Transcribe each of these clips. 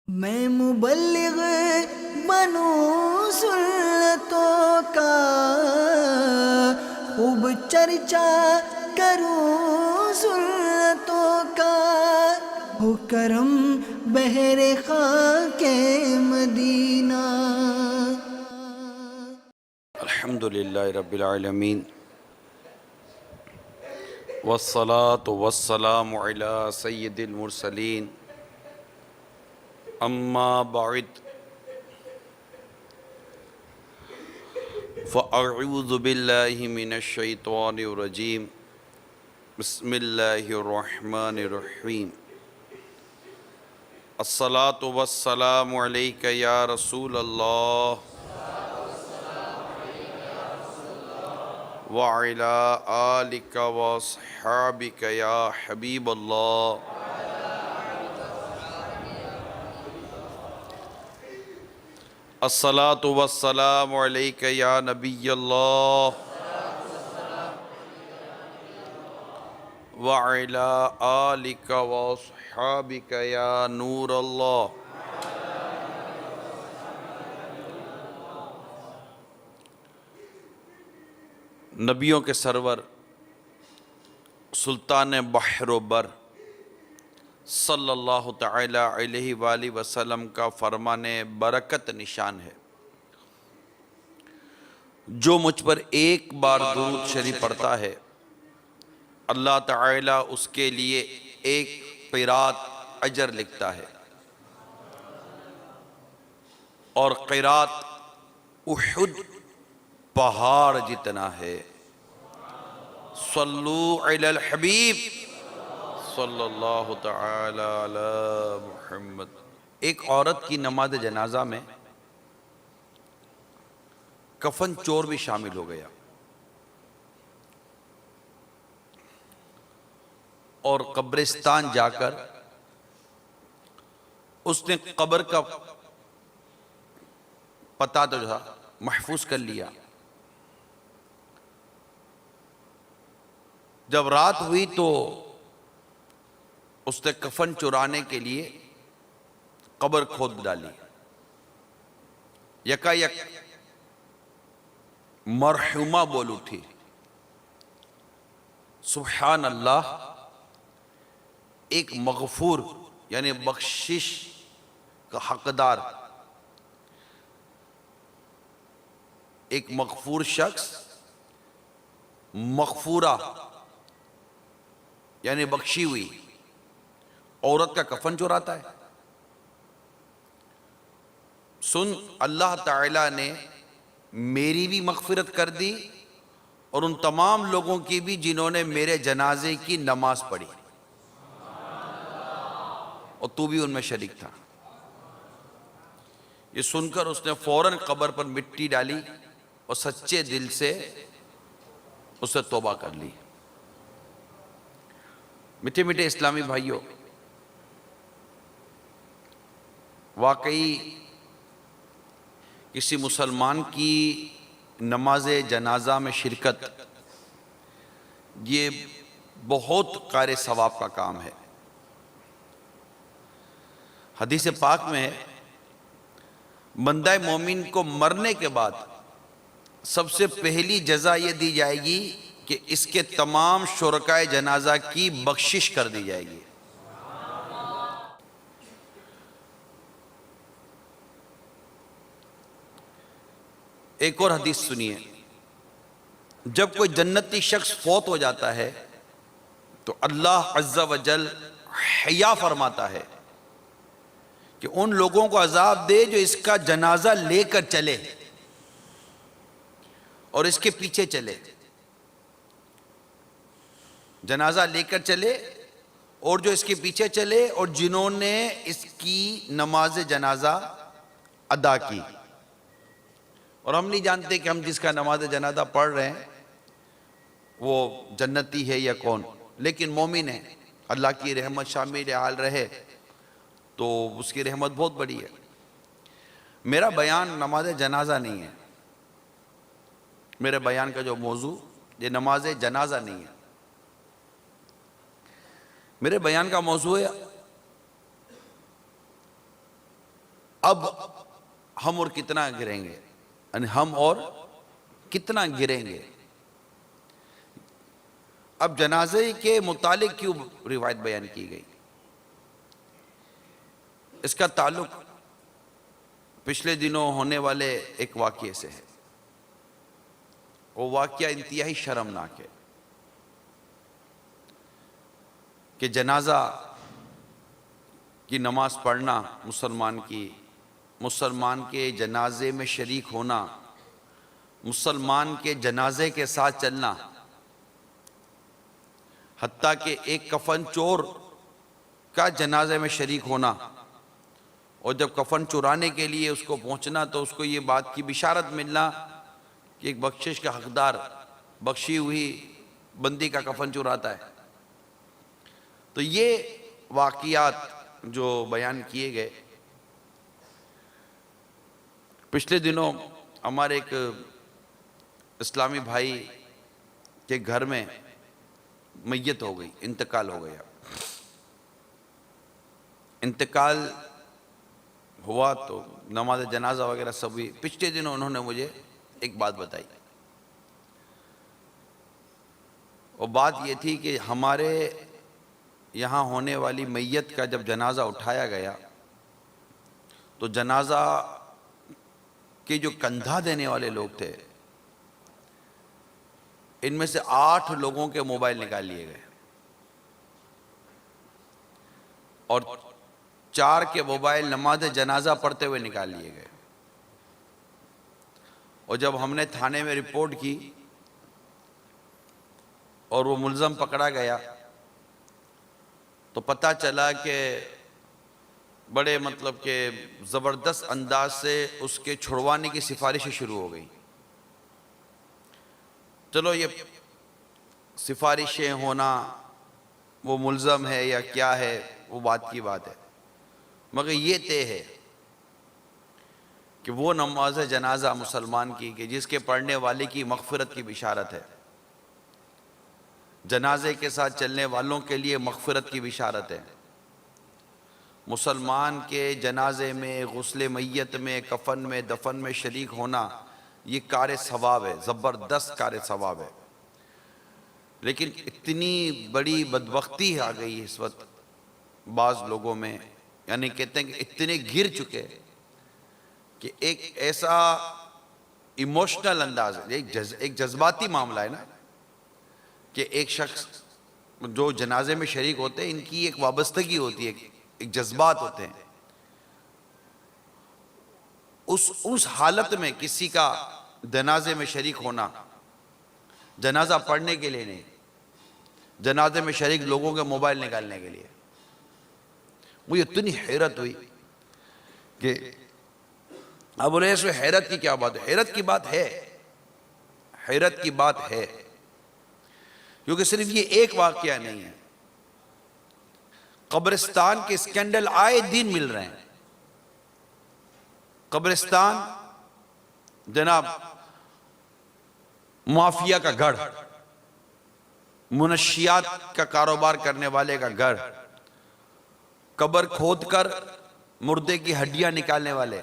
میں مبلغ بنوں سنتوں کا، خوب چرچا کروں سنتوں کا، ہو کرم بہر خاک مدینہ۔ الحمدللہ رب العالمین، والصلاة والسلام علی سید المرسلین، اما بعد، فاعوذ باللہ من الشیطان الرجیم، بسم اللہ الرحمن الرحیم۔ الصلاة والسلام علیک یا رسول اللہ، وعلی آلک واصحابک یا حبیب اللہ۔ الصلاة والسلام علیک یا نبی اللہ، وعلی آلک واصحابک یا نور اللہ۔ نبیوں کے سرور سلطان بحر و بر صلی اللہ تعالی علیہ وآلہ وسلم کا فرمان برکت نشان ہے، جو مجھ پر ایک بار درود شریف پڑھتا ہے، اللہ تعالی اس کے لیے ایک قرات اجر لکھتا ہے، اور قرات احد پہاڑ جتنا ہے۔ صلو علی الحبیب صلی اللہ تعالی علی محمد۔ ایک عورت کی نماز جنازہ میں کفن چور بھی شامل ہو گیا، اور قبرستان جا کر اس نے قبر کا پتہ تو جو تھا محفوظ کر لیا۔ جب رات ہوئی تو اس نے کفن چرانے کے لیے قبر کھود ڈالی، یکایک مرحومہ بول اٹھی، سبحان اللہ، ایک مغفور یعنی بخشش کا حقدار، ایک مغفور شخص مغفورہ یعنی بخشی ہوئی عورت کا کفن چراتا ہے۔ سن، اللہ تعالیٰ نے میری بھی مغفرت کر دی اور ان تمام لوگوں کی بھی جنہوں نے میرے جنازے کی نماز پڑھی، اور تو بھی ان میں شریک تھا۔ یہ سن کر اس نے فوراً قبر پر مٹی ڈالی اور سچے دل سے اس سے توبہ کر لی۔ میٹھے میٹھے اسلامی بھائیوں، واقعی کسی مسلمان کی نماز جنازہ میں شرکت یہ بہت قائر ثواب کا کام ہے۔ حدیث پاک میں ہے، بندہ مومن کو مرنے کے بعد سب سے پہلی جزا یہ دی جائے گی کہ اس کے تمام شرکائے جنازہ کی بخشش کر دی جائے گی۔ ایک اور حدیث سنیے، جب کوئی جنتی شخص فوت ہو جاتا ہے تو اللہ عز و جل حیا فرماتا ہے کہ ان لوگوں کو عذاب دے جو اس کا جنازہ لے کر چلے اور اس کے پیچھے چلے، جنازہ لے کر چلے اور جو اس کے پیچھے چلے، اور جنہوں نے اس کی نماز جنازہ ادا کی۔ اور ہم نہیں جانتے کہ ہم جس کا نماز جنازہ پڑھ رہے ہیں وہ جنتی ہے یا کون، لیکن مومن ہے، اللہ کی رحمت شامل حال رہے تو اس کی رحمت بہت بڑی ہے۔ میرا بیان نماز جنازہ نہیں ہے، میرے بیان کا جو موضوع یہ نماز جنازہ نہیں ہے، میرے بیان کا موضوع ہے اب ہم اور کتنا گریں گے، یعنی ہم اور کتنا گریں گے۔ اب جنازے کے متعلق کیوں روایت بیان کی گئی؟ اس کا تعلق پچھلے دنوں ہونے والے ایک واقعے سے ہے۔ وہ واقعہ انتہائی شرمناک ہے کہ جنازہ کی نماز پڑھنا، مسلمان کے جنازے میں شریک ہونا، مسلمان کے جنازے کے ساتھ چلنا، حتیٰ کہ ایک کفن چور کا جنازے میں شریک ہونا، اور جب کفن چرانے کے لیے اس کو پہنچنا تو اس کو یہ بات کی بشارت ملنا کہ ایک بخشش کا حقدار بخشی ہوئی بندی کا کفن چراتا ہے۔ تو یہ واقعات جو بیان کیے گئے، پچھلے دنوں ہمارے ایک اسلامی بھائی کے گھر میں میت ہو گئی، انتقال ہو گیا۔ انتقال ہوا تو نماز جنازہ وغیرہ سب ہوئی۔ پچھلے دنوں انہوں نے مجھے ایک بات بتائی، اور بات یہ تھی کہ ہمارے یہاں ہونے والی میت کا جب جنازہ اٹھایا گیا تو جنازہ کے جو کندھا دینے والے لوگ تھے، ان میں سے 8 لوگوں کے موبائل نکال لیے گئے، اور 4 کے موبائل نماز جنازہ پڑھتے ہوئے نکال لیے گئے۔ اور جب ہم نے تھانے میں رپورٹ کی اور وہ ملزم پکڑا گیا تو پتہ چلا کہ بڑے کہ زبردست انداز سے اس کے چھڑوانے کی سفارشیں شروع ہو گئی۔ چلو یہ سفارشیں ہونا، وہ ملزم ہے یا کیا ہے، وہ بات کی بات ہے، مگر یہ طے ہے کہ وہ نماز جنازہ مسلمان کی کہ جس کے پڑھنے والے کی مغفرت کی بشارت ہے، جنازے کے ساتھ چلنے والوں کے لیے مغفرت کی بشارت ہے۔ مسلمان کے جنازے میں، غسل میت میں، کفن میں، دفن میں شریک ہونا یہ کار ثواب ہے، زبردست کار ثواب ہے۔ لیکن اتنی بڑی بدبختی آ گئی اس وقت بعض لوگوں میں، یعنی کہتے ہیں کہ اتنے گر چکے کہ ایک ایسا ایموشنل انداز ہے، ایک جذباتی معاملہ ہے نا، کہ ایک شخص جو جنازے میں شریک ہوتے ہیں، ان کی ایک وابستگی ہوتی ہے، ایک جذبات ہوتے ہیں۔ اس حالت میں کسی کا جنازے میں شریک ہونا، جنازہ پڑھنے کے لیے نہیں، جنازے میں شریک لوگوں کے موبائل نکالنے کے لیے، مجھے اتنی حیرت ہوئی کہ اب بولے اس میں حیرت کی کیا بات ہے؟ حیرت کی بات ہے، حیرت کی بات ہے، کیونکہ صرف یہ ایک واقعہ نہیں ہے۔ قبرستان کے اسکینڈل آئے دن مل رہے ہیں۔ قبرستان جناب مافیا کا گڑھ، منشیات کا کاروبار کرنے والے کا گڑھ، قبر کھود کر مردے کی ہڈیاں نکالنے والے،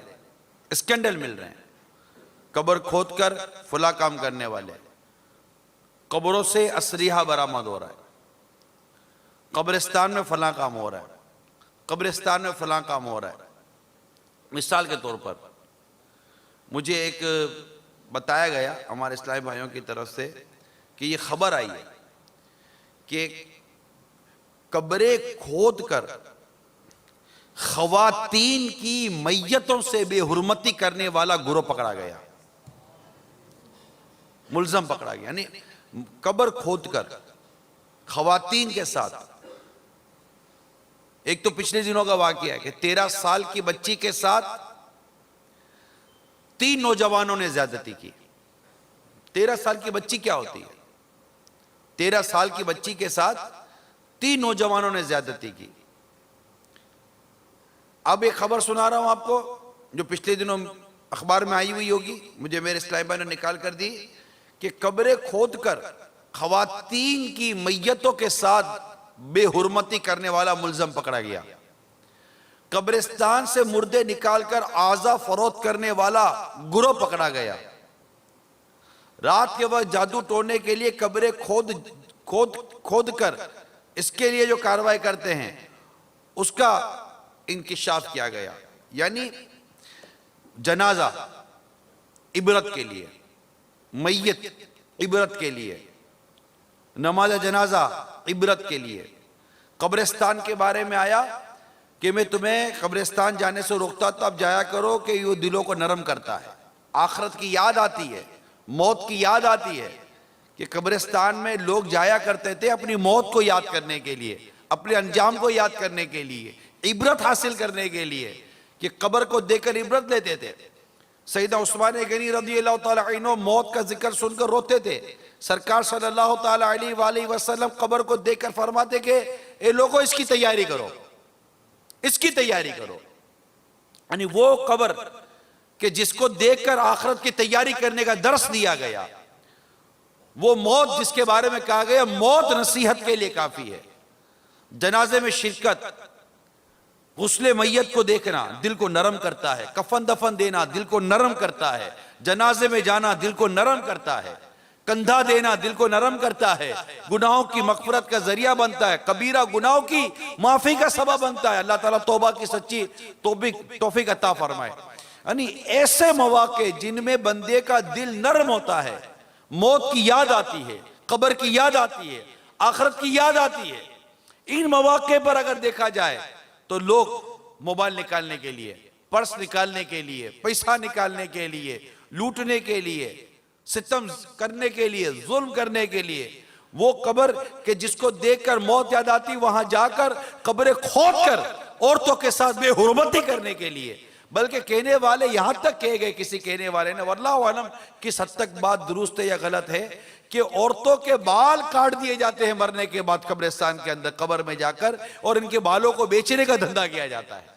اسکینڈل مل رہے ہیں۔ قبر کھود کر فلاں کام کرنے والے، قبروں سے اسلحہ برآمد ہو رہا ہے، قبرستان میں فلاں کام ہو رہا ہے، قبرستان میں فلاں کام ہو رہا ہے۔ مثال کے طور پر مجھے ایک بتایا گیا ہمارے اسلامی بھائیوں کی طرف سے کہ یہ خبر آئی ہے کہ قبریں کھود کر خواتین کی میتوں سے بے حرمتی کرنے والا گروہ پکڑا گیا، ملزم پکڑا گیا۔ یعنی قبر کھود کر خواتین کے ساتھ، ایک تو پچھلے دنوں کا واقعہ ہے کہ 13 سال کی بچی کے ساتھ 3 نوجوانوں نے زیادتی کی۔ 13 سال کی بچی کیا ہوتی ہے؟ 13 سال کی بچی کے ساتھ 3 نوجوانوں نے زیادتی کی۔ اب ایک خبر سنا رہا ہوں آپ کو جو پچھلے دنوں اخبار میں آئی ہوئی ہوگی، مجھے میرے اسلامی بھائی نے نکال کر دی، کہ قبریں کھود کر خواتین کی میتوں کے ساتھ بے حرمتی کرنے والا ملزم پکڑا گیا۔ قبرستان سے مردے نکال کر اعضا فروخت کرنے والا گروہ پکڑا گیا۔ رات کے وقت جادو ٹوڑنے کے لیے قبریں کھود کر اس کے لیے جو کارروائی کرتے ہیں اس کا انکشاف کیا گیا۔ یعنی جنازہ عبرت کے لیے، میت عبرت کے لیے، نماز جنازہ عبرت کے لیے۔ قبرستان کے بارے میں آیا کہ میں تمہیں قبرستان جانے سے روکتا تو اب جایا کرو کہ یہ دلوں کو نرم کرتا ہے، آخرت کی یاد آتی ہے، موت کی یاد آتی ہے۔ کہ قبرستان میں لوگ جایا کرتے تھے اپنی موت کو یاد کرنے کے لیے، اپنے انجام کو یاد کرنے کے لیے، عبرت حاصل کرنے کے لیے، کہ قبر کو دیکھ کر عبرت لیتے تھے۔ سیدنا عثمان غنی رضی اللہ تعالیٰ عنہ موت کا ذکر سن کر روتے تھے۔ سرکار صلی اللہ تعالیٰ علیہ وآلہ وسلم قبر کو دیکھ کر فرماتے کہ اے لوگوں اس کی تیاری کرو، اس کی تیاری کرو۔ یعنی وہ قبر کہ جس کو دیکھ کر آخرت کی تیاری کرنے کا درس دیا گیا، وہ موت جس کے بارے میں کہا گیا موت نصیحت کے لیے کافی ہے۔ جنازے میں شرکت، غسل میت کو دیکھنا دل کو نرم کرتا ہے، کفن دفن دینا دل کو نرم کرتا ہے، جنازے میں جانا دل کو نرم کرتا ہے، کندھا دینا دل کو نرم کرتا ہے، گناہوں کی مغفرت کا ذریعہ بنتا ہے، کبیرہ گناہوں کی معافی کا سبب بنتا ہے۔ اللہ تعالیٰ توبہ کی سچی توفیق عطا فرمائے۔ یعنی ایسے مواقع جن میں بندے کا دل نرم ہوتا ہے، موت کی یاد آتی ہے، قبر کی یاد آتی ہے، آخرت کی یاد آتی ہے، ان مواقع پر اگر دیکھا جائے تو لوگ موبائل نکالنے کے لیے، پرس نکالنے کے لیے، پیسہ نکالنے کے لیے، لوٹنے کے لیے، ستم کرنے کے لیے، ظلم کرنے کے لیے، وہ قبر کہ جس کو دیکھ کر موت یاد آتی وہاں جا کر قبریں کھود کر عورتوں کے ساتھ بے حرمتی کرنے کے لیے، بلکہ کہنے والے یہاں تک کہے گئے کسی کہنے والے نے، واللہ عالم کس حد تک بات درست ہے یا غلط ہے، کہ عورتوں کے بال کاٹ دیے جاتے ہیں مرنے کے بعد قبرستان کے اندر، قبر میں جا کر، اور ان کے بالوں کو بیچنے کا دھندا کیا جاتا ہے۔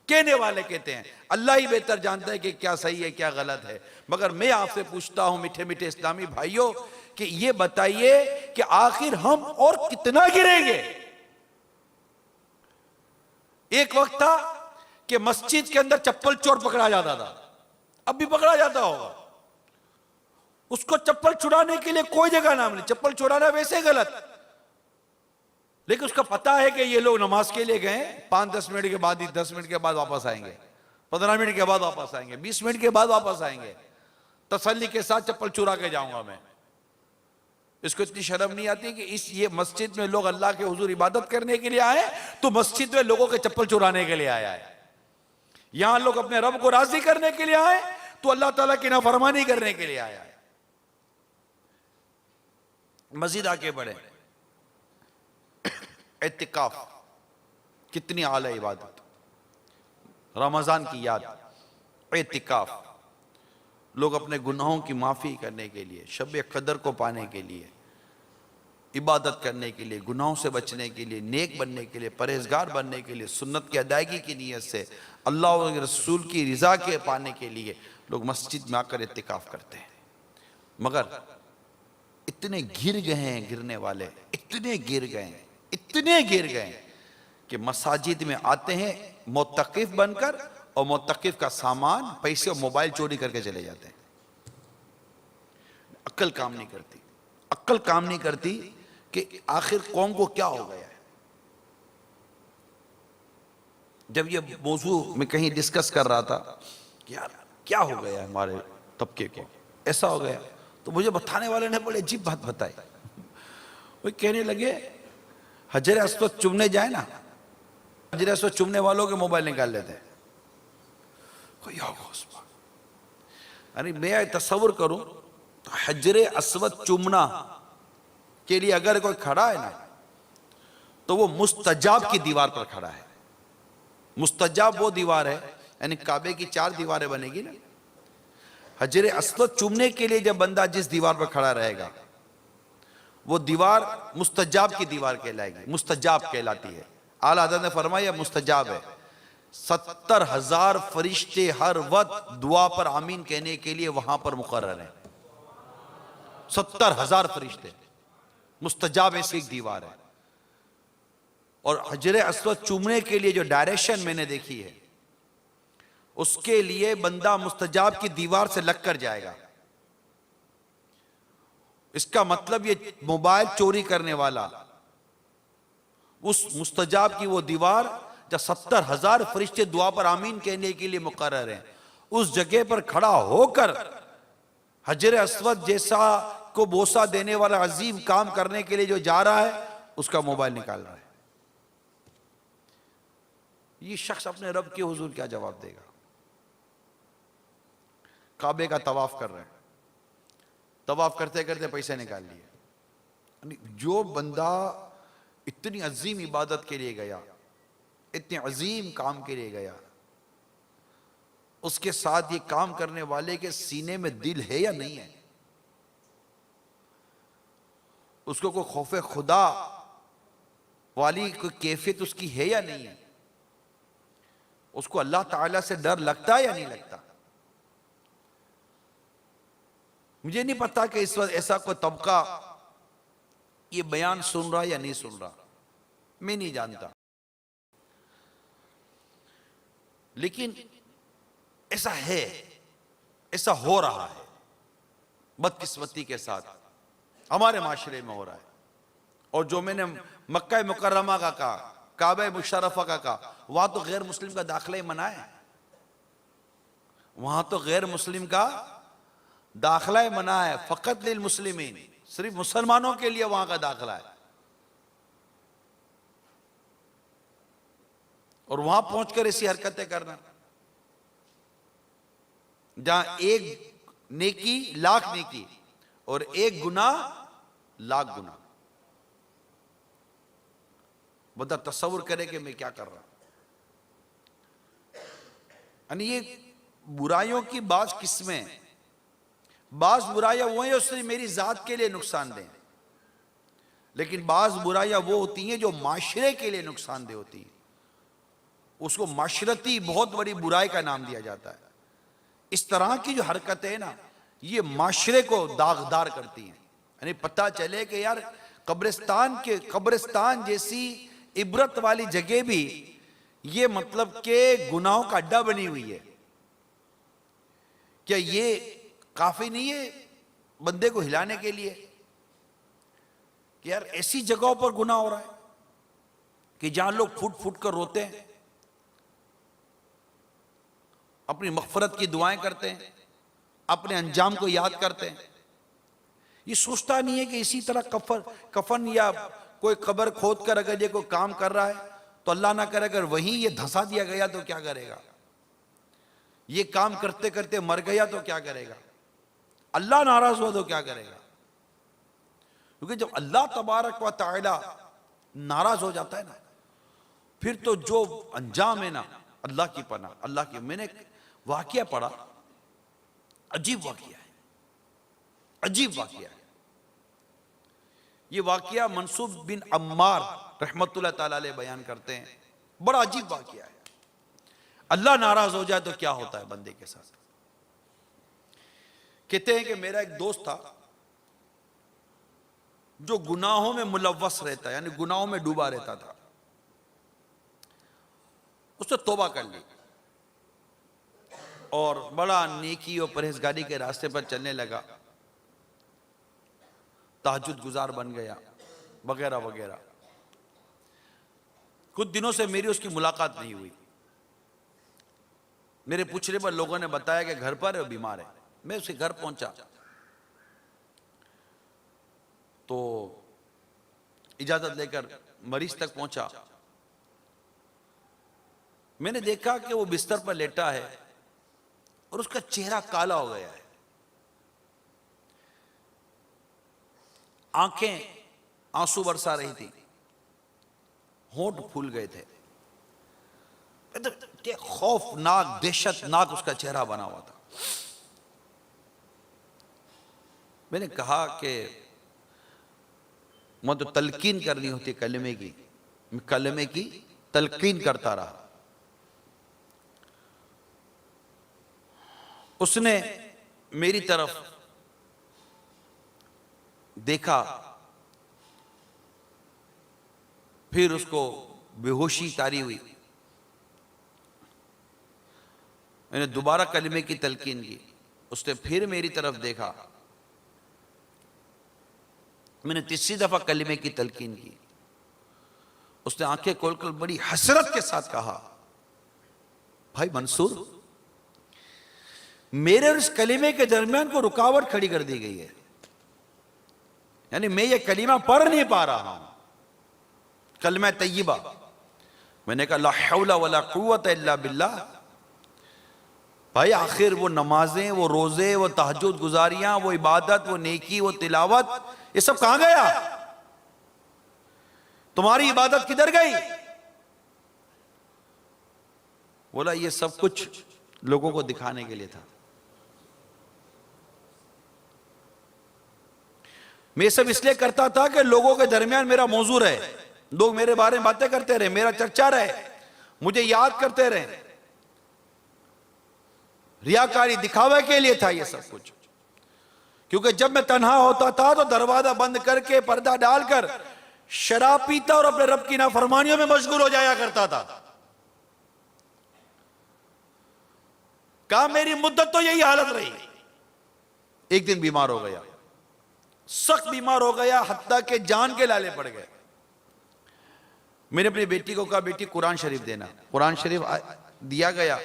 کہنے والے کہتے ہیں، اللہ ہی بہتر جانتا ہے کہ کیا صحیح ہے کیا غلط ہے۔ مگر میں آپ سے پوچھتا ہوں میٹھے میٹھے اسلامی بھائیوں کہ یہ بتائیے کہ آخر ہم اور کتنا گریں گے؟ ایک وقت تھا کہ مسجد کے اندر چپل چور پکڑا جاتا تھا، اب بھی پکڑا جاتا ہوگا، اس کو چپل چھڑانے کے لیے کوئی جگہ نام نہیں، چپل چھڑانا ویسے غلط، لیکن اس کا پتہ ہے کہ یہ لوگ نماز کے لیے گئے 5-10 منٹ کے بعد ہی 10 منٹ کے بعد واپس آئیں گے، 15 منٹ کے بعد واپس آئیں گے، 20 منٹ کے بعد واپس آئیں گے، تسلی کے ساتھ چپل چرا کے جاؤں گا میں۔ اس کو اتنی شرم نہیں آتی کہ یہ مسجد میں لوگ اللہ کے حضور عبادت کرنے کے لیے آئے تو مسجد میں لوگوں کے چپل چرانے کے لیے آیا ہے۔ یہاں لوگ اپنے رب کو راضی کرنے کے لیے آئے تو اللہ تعالیٰ کی نافرمانی کرنے کے لیے آیا ہے۔ مزید آگے بڑھیں، اعتکاف کتنی اعلیٰ عبادت، رمضان کی یاد، اعتکاف لوگ اپنے گناہوں کی معافی کرنے کے لیے، شب قدر کو پانے کے لیے، عبادت کرنے کے لیے، گناہوں سے بچنے کے لیے، نیک بننے کے لیے، پرہیزگار بننے کے لیے، سنت کی ادائیگی کی نیت سے اللہ اور رسول کی رضا کے پانے کے لیے لوگ مسجد میں آ کر اعتکاف کرتے ہیں۔ مگر اتنے گر گئے ہیں گرنے والے، اتنے گر گئے ہیں کہ مساجد میں آتے ہیں معتکف بن کر اور معتکف کا سامان، پیسے اور موبائل چوری کر کے چلے جاتے ہیں۔ عقل کام نہیں کرتی کہ آخر قوم کو کیا ہو گیا ہے۔ جب یہ موضوع میں کہیں ڈسکس کر رہا تھا کہ یار کیا ہو گیا ہمارے طبقے کو، ایسا ہو گیا، تو مجھے بتانے والے نے بڑے عجیب بات بتائی۔ وہ کہنے لگے حجر اسود چومنے جائے نا، حجر اسود چومنے والوں کے موبائل نکال لیتے ہیں۔ یعنی میں تصور کروں تو حجر اسود چومنا کے لیے اگر کوئی کھڑا ہے نا تو وہ مستجاب کی دیوار پر کھڑا ہے۔ مستجاب وہ دیوار ہے، یعنی کعبے کی 4 دیواریں بنے گی نا، حجر اسود چومنے کے لیے جب بندہ جس دیوار پر کھڑا رہے گا وہ دیوار مستجاب کی دیوار کہلائے گی، مستجاب کہلاتی ہے۔ اعلیٰ حضرت نے فرمایا مستجاب ہے۔ 70,000 فرشتے ہر وقت دعا پر آمین کہنے کے لیے وہاں پر مقرر ہیں۔ 70,000 فرشتے، مستجاب ایسی ایک دیوار ہے۔ اور حجر اسود چومنے کے لیے جو ڈائریکشن میں نے دیکھی ہے، اس کے لیے بندہ مستجاب کی دیوار سے لگ کر جائے گا. اس کا مطلب یہ موبائل چوری کرنے والا اس مستجاب کی وہ دیوار جب 70,000 فرشتے دعا پر آمین کہنے کے لیے مقرر ہیں، اس جگہ پر کھڑا ہو کر حجر اسود جیسا کو بوسہ دینے والا عظیم کام کرنے کے لیے جو جا رہا ہے، اس کا موبائل نکال رہا ہے. یہ شخص اپنے رب کے حضور کیا جواب دے گا؟ کعبے کا طواف کر رہے ہیں، طواف کرتے کرتے پیسے نکال لیے. جو بندہ اتنی عظیم عبادت کے لیے گیا، اتنے عظیم کام کے لیے گیا، اس کے ساتھ یہ کام کرنے والے کے سینے میں دل ہے یا نہیں ہے؟ اس کو کوئی خوف خدا والی کوئی کیفیت اس کی ہے یا نہیں ہے؟ اس کو اللہ تعالیٰ سے ڈر لگتا ہے یا نہیں لگتا؟ مجھے نہیں پتا کہ اس وقت ایسا کوئی طبقہ یہ بیان سن رہا یا نہیں سن رہا، میں نہیں جانتا، لیکن ایسا ہے، ایسا ہو رہا ہے بدقسمتی کے ساتھ ہمارے معاشرے میں ہو رہا ہے. اور جو میں نے مکہ مکرمہ کا کہا، کعبہ مشرفہ کا کہا، وہاں تو غیر مسلم کا داخلہ ہی منع ہے. وہاں تو غیر مسلم کا داخلہ ہی منع ہے، فقط للمسلمین، صرف مسلمانوں کے لیے وہاں کا داخلہ ہے. اور وہاں پہنچ کر ایسی حرکتیں کرنا جہاں ایک نیکی لاکھ نیکی اور ایک گناہ لاکھ گناہ. بندہ تصور کرے کہ میں کیا کر رہا ہوں. یعنی یہ برائیوں کی بعض قسمیں، بعض برائیاں وہ ہیں جو صرف میری ذات کے لیے نقصان دیں، لیکن بعض برائیاں وہ ہوتی ہیں جو معاشرے کے لیے نقصان دہ ہوتی ہیں. اس کو معاشرتی بہت بڑی برائی کا نام دیا جاتا ہے. اس طرح کی جو حرکتیں نا، یہ معاشرے کو داغدار کرتی ہیں. یعنی پتہ چلے کہ یار قبرستان جیسی عبرت والی جگہ بھی یہ مطلب کہ گناہوں کا اڈا بنی ہوئی ہے. کیا یہ کافی نہیں ہے بندے کو ہلانے کے لیے کہ یار ایسی جگہوں پر گناہ ہو رہا ہے کہ جہاں لوگ پھٹ پھٹ کر روتے ہیں، اپنی مغفرت کی دعائیں کرتے ہیں، اپنے انجام کو یاد کرتے ہیں. یہ سوچتا نہیں ہے کہ اسی طرح کفن یا کوئی قبر کھود کر اگر یہ کوئی کام کر رہا ہے تو اللہ نہ کرے اگر وہیں یہ دھسا دیا گیا تو کیا کرے گا؟ یہ کام کرتے کرتے مر گیا تو کیا کرے گا؟ اللہ ناراض ہوا تو کیا کرے گا؟ کیونکہ جب اللہ تبارک و تعالی ناراض ہو جاتا ہے نا، پھر تو جو انجام ہے نا، اللہ کی پناہ، اللہ کی. میں نے ایک واقعہ پڑھا، عجیب واقعہ ہے، عجیب واقعہ ہے. یہ واقعہ منصور بن عمار رحمت اللہ تعالی علیہ بیان کرتے ہیں. بڑا عجیب واقعہ ہے. اللہ ناراض ہو جائے تو کیا ہوتا ہے بندے کے ساتھ. کہتے ہیں کہ میرا ایک دوست تھا جو گناہوں میں ملوث رہتا، یعنی گناہوں میں ڈوبا رہتا تھا. اس نے توبہ کر لی اور بڑا نیکی اور پرہیزگاری کے راستے پر چلنے لگا، تہجد گزار بن گیا وغیرہ وغیرہ. کچھ دنوں سے میری اس کی ملاقات نہیں ہوئی. میرے پوچھنے پر لوگوں نے بتایا کہ گھر پر ہے، بیمار ہے. میں اس کے گھر پہنچا تو اجازت لے کر مریض تک پہنچا. میں نے دیکھا کہ وہ بستر پر لیٹا ہے اور اس کا چہرہ کالا ہو گیا ہے، آنکھیں آنسو برسا رہی تھی، ہونٹ پھول گئے تھے. خوفناک دہشت ناک اس کا چہرہ بنا ہوا تھا. میں نے کہا کہ میں تو تلقین کرنی ہوتی کلمے کی، میں کلمے کی تلقین کرتا رہا. اس نے میری طرف دیکھا، پھر اس کو بے ہوشی طاری ہوئی. میں نے دوبارہ کلمے کی تلقین کی. اس نے پھر میری طرف دیکھا. میں نے تیسری دفعہ کلمے کی تلقین کی. اس نے آنکھیں کھول کر بڑی حسرت کے ساتھ کہا, بھائی منصور, میرے اور اس کلمے کے درمیان کو رکاوٹ کھڑی کر دی گئی ہے. یعنی میں یہ کلمہ پڑھ نہیں پا رہا ہوں, کلمہ طیبہ. میں نے کہا لا حول ولا قوت الا باللہ. بھائی آخر وہ نمازیں, وہ روزے, وہ تہجد گزاریاں, وہ عبادت, وہ نیکی, وہ تلاوت, یہ سب کہاں گیا؟ تمہاری عبادت کدھر گئی؟ بولا یہ سب کچھ لوگوں کو دکھانے کے لیے تھا. میں سب اس لیے کرتا تھا کہ لوگوں کے درمیان میرا موضوع رہے, لوگ میرے بارے میں باتیں کرتے رہے, میرا چرچا رہے, مجھے یاد کرتے رہے. ریاکاری, دکھاوے کے لیے تھا یہ سب کچھ. کیونکہ جب میں تنہا ہوتا تھا تو دروازہ بند کر کے, پردہ ڈال کر شراب پیتا اور اپنے رب کی نافرمانیوں میں مشغول ہو جایا کرتا تھا. کہا میری مدت تو یہی حالت رہی. ایک دن بیمار ہو گیا, سخت بیمار ہو گیا, حتیٰ کہ جان کے لالے پڑ گئے. میں نے اپنی بیٹی کو کہا بیٹی قرآن شریف دینا. قرآن شریف دیا گیا.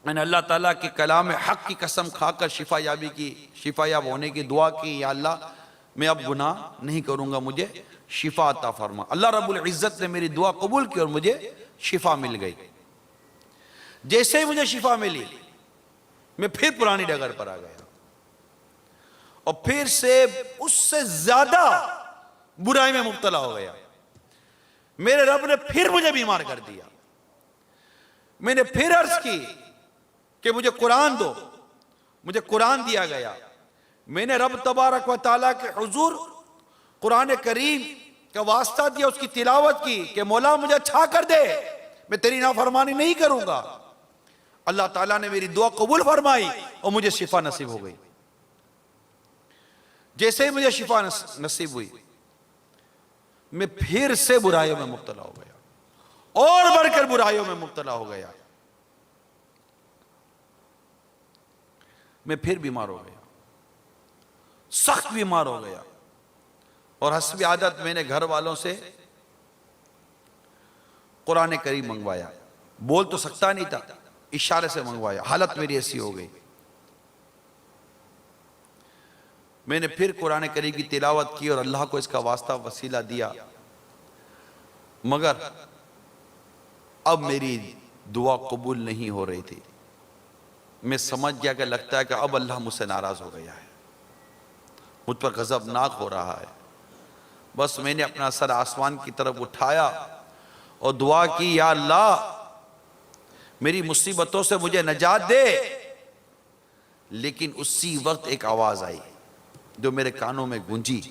میں نے اللہ تعالیٰ کے کلام حق کی قسم کھا کر شفا یابی کی, شفا یاب ہونے کی دعا کی. یا اللہ میں اب گناہ نہیں کروں گا, مجھے شفا عطا فرما. اللہ رب العزت نے میری دعا قبول کی اور مجھے شفا مل گئی. جیسے ہی مجھے شفا ملی میں پھر پرانی ڈگر پر آ گیا, اور پھر سے اس سے زیادہ برائی میں مبتلا ہو گیا. میرے رب نے پھر مجھے بیمار کر دیا. میں نے پھر عرض کی کہ مجھے قرآن دو. مجھے قرآن دیا گیا. میں نے رب تبارک و تعالیٰ کے حضور قرآن کریم کا واسطہ دیا, اس کی تلاوت کی کہ مولا مجھے اچھا کر دے, میں تیری نافرمانی نہیں کروں گا. اللہ تعالیٰ نے میری دعا قبول فرمائی اور مجھے شفا نصیب ہو گئی. جیسے ہی مجھے شفا نصیب ہوئی میں پھر سے برائیوں میں مبتلا ہو گیا, اور بڑھ کر برائیوں میں مبتلا ہو گیا. میں پھر بیمار ہو گیا, سخت بیمار ہو گیا. اور حسب عادت میں نے گھر والوں سے قرآن کریم منگوایا. بول تو سکتا نہیں تھا, اشارے سے منگوایا. حالت میری ایسی ہو گئی. میں نے پھر قرآن کریم کی تلاوت کی اور اللہ کو اس کا واسطہ وسیلہ دیا, مگر اب میری دعا قبول نہیں ہو رہی تھی. میں سمجھ گیا کہ لگتا ہے کہ اب اللہ مجھ سے ناراض ہو گیا ہے, مجھ پر غضبناک ہو رہا ہے. بس میں نے اپنا سر آسمان کی طرف اٹھایا اور دعا کی, یا اللہ میری مصیبتوں سے مجھے نجات دے. لیکن اسی وقت ایک آواز آئی جو میرے کانوں میں گونجی,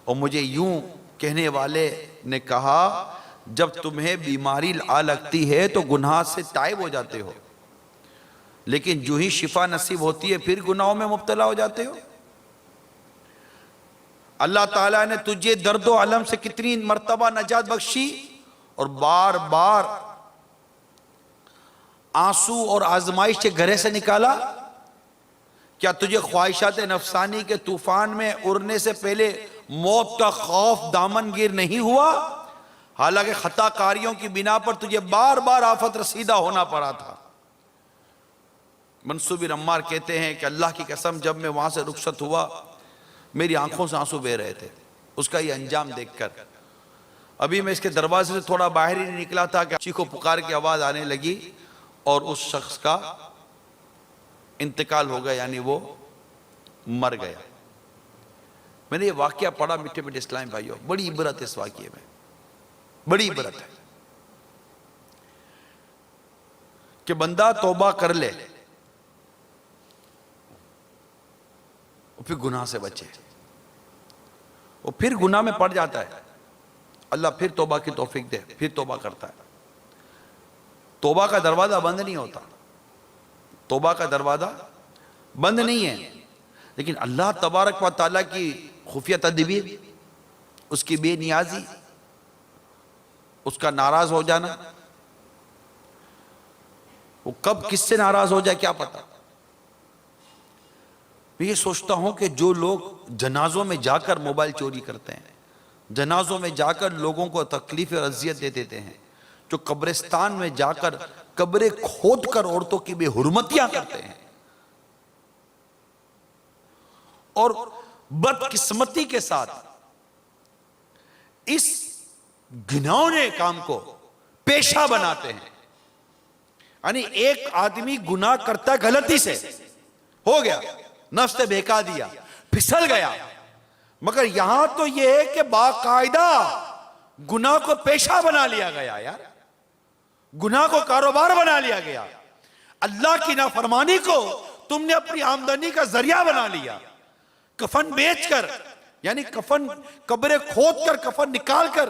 اور مجھے یوں کہنے والے نے کہا, جب تمہیں بیماری آ لگتی ہے تو گناہ سے تائب ہو جاتے ہو, لیکن جو ہی شفا نصیب ہوتی ہے پھر گناہوں میں مبتلا ہو جاتے ہو. اللہ تعالیٰ نے تجھے درد و علم سے کتنی مرتبہ نجات بخشی اور بار بار آنسو اور آزمائش کے گھرے سے نکالا. کیا تجھے خواہشات نفسانی کے طوفان میں اڑنے سے پہلے موت کا خوف دامن گیر نہیں ہوا؟ حالانکہ خطا کاریوں کی بنا پر تجھے بار بار آفت رسیدہ ہونا پڑا تھا. منصور بن عمار کہتے ہیں کہ اللہ کی قسم جب میں وہاں سے رخصت ہوا میری آنکھوں سے آنسو بہہ رہے تھے اس کا یہ انجام دیکھ کر. ابھی میں اس کے دروازے سے تھوڑا باہر ہی نہیں نکلا تھا کہ چیخو پکار کی آواز آنے لگی اور اس شخص کا انتقال ہو گیا, یعنی وہ مر گیا. میں نے یہ واقعہ پڑھا میٹھے میٹھے اسلام بھائیوں, بڑی عبرت ہے اس واقعے میں, بڑی عبرت ہے کہ بندہ توبہ کر لے اور پھر گناہ سے بچے. وہ پھر گناہ میں پڑ جاتا ہے, اللہ پھر توبہ کی توفیق دے, پھر توبہ کرتا ہے. توبہ کا دروازہ بند نہیں ہوتا, توبہ کا دروازہ بند نہیں ہے, لیکن اللہ تبارک و تعالیٰ کی خفیہ تدبیر, اس کی بے نیازی, اس کا ناراض ہو جانا، وہ کب کس سے ناراض ہو جائے کیا پتا۔ میں یہ سوچتا ہوں کہ جو لوگ جنازوں میں جا کر موبائل چوری کرتے ہیں، جنازوں میں جا کر لوگوں کو تکلیف اور اذیت دے دیتے ہیں، جو قبرستان میں جا کر قبریں کھود کر عورتوں کی بے حرمتیاں کرتے ہیں، اور بدقسمتی کے ساتھ اس گھناؤنے کام کو پیشہ بناتے ہیں۔ یعنی ایک آدمی گناہ کرتا غلطی سے، ہو گیا، نفس نے بہکا دیا، پھسل گیا، مگر یہاں تو یہ ہے کہ باقاعدہ گناہ کو پیشہ بنا لیا گیا، یار گناہ کو کاروبار بنا لیا گیا، اللہ کی نافرمانی کو تم نے اپنی آمدنی کا ذریعہ بنا لیا۔ کفن بیچ کر، یعنی کفن قبریں کھود کر کفن نکال کر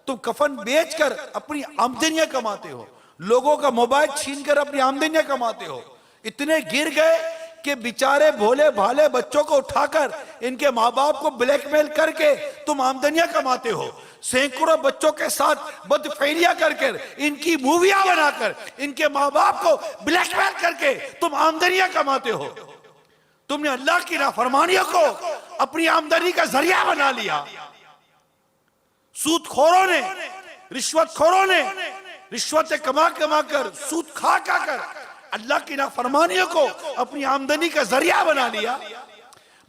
تم کفن بیچ کر اپنی آمدنیاں کماتے ہو، لوگوں کا موبائل چھین کر اپنی آمدنیاں کماتے ہو۔ اتنے گر گئے کہ بیچارے بھولے بھالے بچوں کو اٹھا کر ان کے ماں باپ کو بلیک میل کر کے تم آمدنیاں کماتے ہو، سینکڑوں بچوں کے ساتھ بدفعلیاں کر کر، ان کی موویاں بنا کر، ان کے ماں باپ کو بلیک میل کر کے تم آمدنیاں کماتے ہو۔ تم نے اللہ کی نافرمانیوں کو اپنی آمدنی کا ذریعہ بنا لیا۔ سود خوروں نے، رشوت خوروں نے رشوتیں کما کما کر، سود کھا کر اللہ کی نافرمانیوں کو اپنی آمدنی کا ذریعہ بنا لیا۔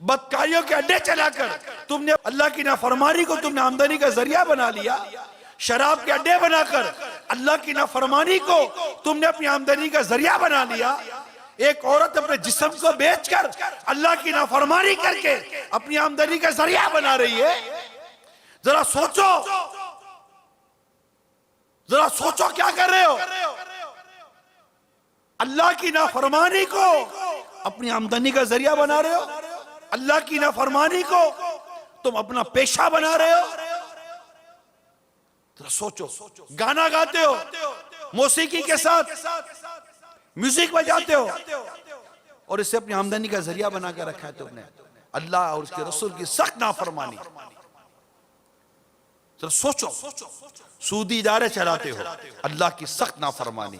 بدکاریوں کے اڈے چلا کر تم نے اللہ کی نافرمانی کو تم نے آمدنی کا ذریعہ بنا لیا۔ شراب کے اڈے بنا کر اللہ کی نافرمانی کو تم نے اپنی آمدنی کا ذریعہ بنا لیا۔ ایک عورت اپنے جسم کو بیچ کر اللہ کی نافرمانی کر کے اپنی آمدنی کا ذریعہ بنا رہی ہے۔ ذرا سوچو کیا کر رہے ہو؟ اللہ کی نافرمانی کو اپنی آمدنی کا ذریعہ بنا رہے ہو، اللہ کی نافرمانی کو تم اپنا پیشہ بنا رہے ہو۔ ذرا سوچو، گانا گاتے ہو، موسیقی کے ساتھ میوزک بجاتے ہو، اور اسے اپنی آمدنی کا ذریعہ بنا کر رکھا ہے تم نے، اللہ اور اس کے رسول کی سخت نافرمانی۔ ذرا سوچو، سودی ادارے چلاتے ہو، اللہ کی سخت نافرمانی،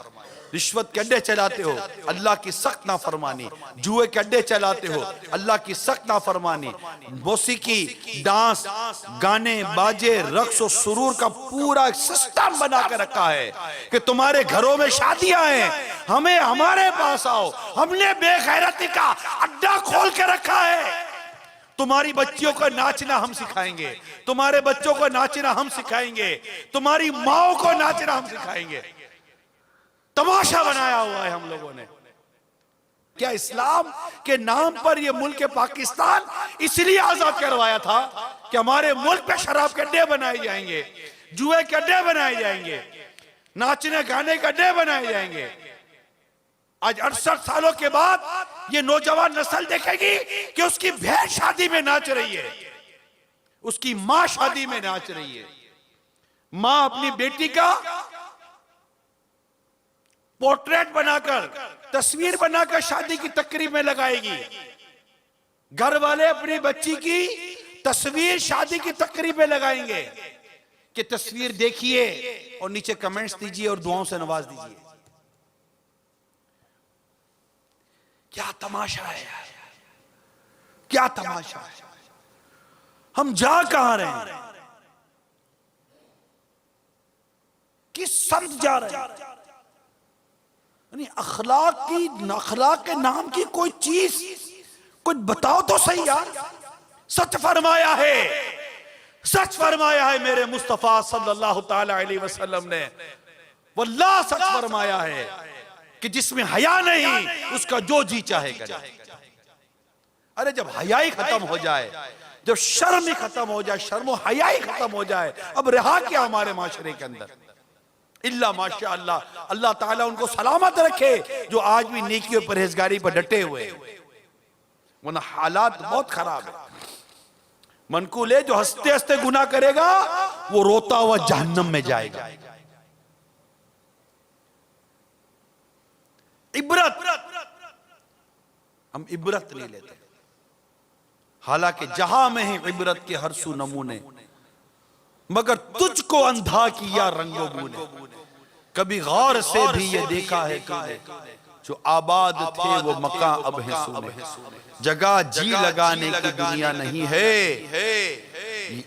رشوت کے اڈے چلاتے ہو، اللہ کی سخت نافرمانی، جوئے کے اڈے چلاتے ہو، اللہ کی سخت نافرمانی، موسیقی، ڈانس، گانے، باجے، رقص و سرور کا پورا ایک سسٹم بنا کے رکھا ہے کہ تمہارے گھروں میں شادیاں ہیں، ہمیں ہمارے پاس آؤ، ہم نے بے غیرتی کا اڈا کھول کے رکھا ہے۔ تمہاری بچیوں کو ناچنا ہم سکھائیں گے، تمہارے بچوں کو ناچنا ہم سکھائیں گے، تمہاری ماؤں کو ناچنا ہم سکھائیں گے۔ تماشا بنایا ہوا ہے ہم لوگوں نے۔ کیا اسلام کے نام پر یہ ملک پاکستان اس لیے آزاد کروایا تھا کہ ہمارے ملک پہ شراب کے اڈے بنائے جائیں گے، جوئے کے اڈے بنائے جائیں گے، ناچنے گانے کے اڈے بنائے جائیں گے؟ آج 68 سالوں کے بعد یہ نوجوان نسل دیکھے گی کہ اس کی بہن شادی میں ناچ رہی ہے، اس کی ماں شادی میں ناچ رہی ہے۔ ماں اپنی بیٹی کا پورٹریٹ بنا کر، تصویر بنا کر شادی کی تقریب میں لگائے گی۔ گھر والے اپنی بچی کی تصویر شادی کی تقریب میں لگائیں گے کہ تصویر دیکھیے اور نیچے کمنٹس دیجئے اور دعاؤں سے نواز دیجئے۔ کیا تماشا ہے، کیا تماشا ہے۔ ہم جا کہاں رہے ہیں؟ کس سمت جا رہے ہیں؟ یعنی اخلاق کے نام کی کوئی چیز کچھ بتاؤ تو صحیح یار۔ سچ فرمایا ہے، سچ فرمایا ہے میرے مصطفیٰ صلی اللہ تعالی علیہ وسلم نے، واللہ سچ فرمایا ہے کہ جس میں حیا نہیں اس کا جو جی چاہے کرے۔ ارے جب حیائی ختم ہو جائے، جب شرم ہی ختم ہو جائے، شرم و حیائی ختم ہو جائے، اب رہا کیا ہمارے معاشرے کے اندر؟ اللہ ماشاءاللہ، اللہ تعالیٰ ان کو سلامت رکھے جو آج بھی نیکی اور پرہیزگاری پر ڈٹے ہوئے، ورنہ حالات بہت خراب ہے۔ منقول ہے جو ہنستے ہنستے گناہ کرے گا وہ روتا ہوا جہنم میں جائے گا۔ عبرت، ہم عبرت نہیں لیتے، حالانکہ جہاں میں ہیں عبرت کے ہر سو نمونے، مگر تجھ کو اندھا کیا رنگ و بو نے، کبھی غور سے بھی یہ دیکھا ہے تو نے، جو آباد تھے وہ مکان اب ہیں سونے، جگہ جی لگانے کی دنیا نہیں ہے،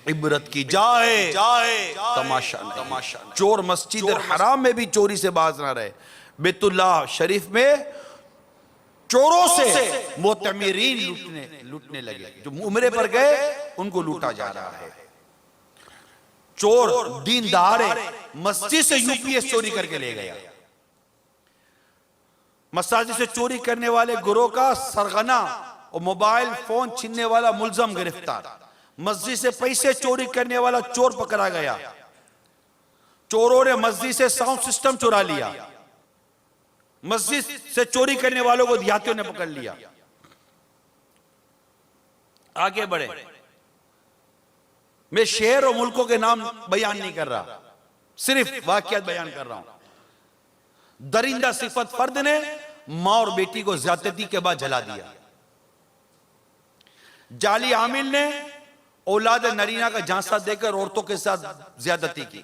عبرت کی جائے تماشا نہیں۔ چور مسجد الحرام میں بھی چوری سے باز نہ رہے، بیت اللہ شریف میں چوروں سے معتمرین لوٹنے لگے، جو عمرے پر گئے ان کو لوٹا جا رہا ہے۔ چور دیندار مسجد سے یو پی ایس چوری کر کے لے گیا، مساجد سے چوری کرنے والے گروہ کا سرغنہ اور موبائل فون چھیننے والا ملزم گرفتار، مسجد سے پیسے چوری کرنے والا چور پکڑا گیا، چوروں نے مسجد سے ساؤنڈ سسٹم چورا لیا، مسجد سے چوری کرنے والوں کو دیہاتیوں نے پکڑ لیا۔ آگے بڑھے، میں شہر اور ملکوں کے نام بیان نہیں کر رہا، صرف واقعات بیان کر رہا ہوں۔ درندہ صفت فرد نے ماں اور بیٹی کو زیادتی کے بعد جلا دیا، جعلی عامل نے اولاد نرینہ کا جھانسہ دے کر عورتوں کے ساتھ زیادتی کی،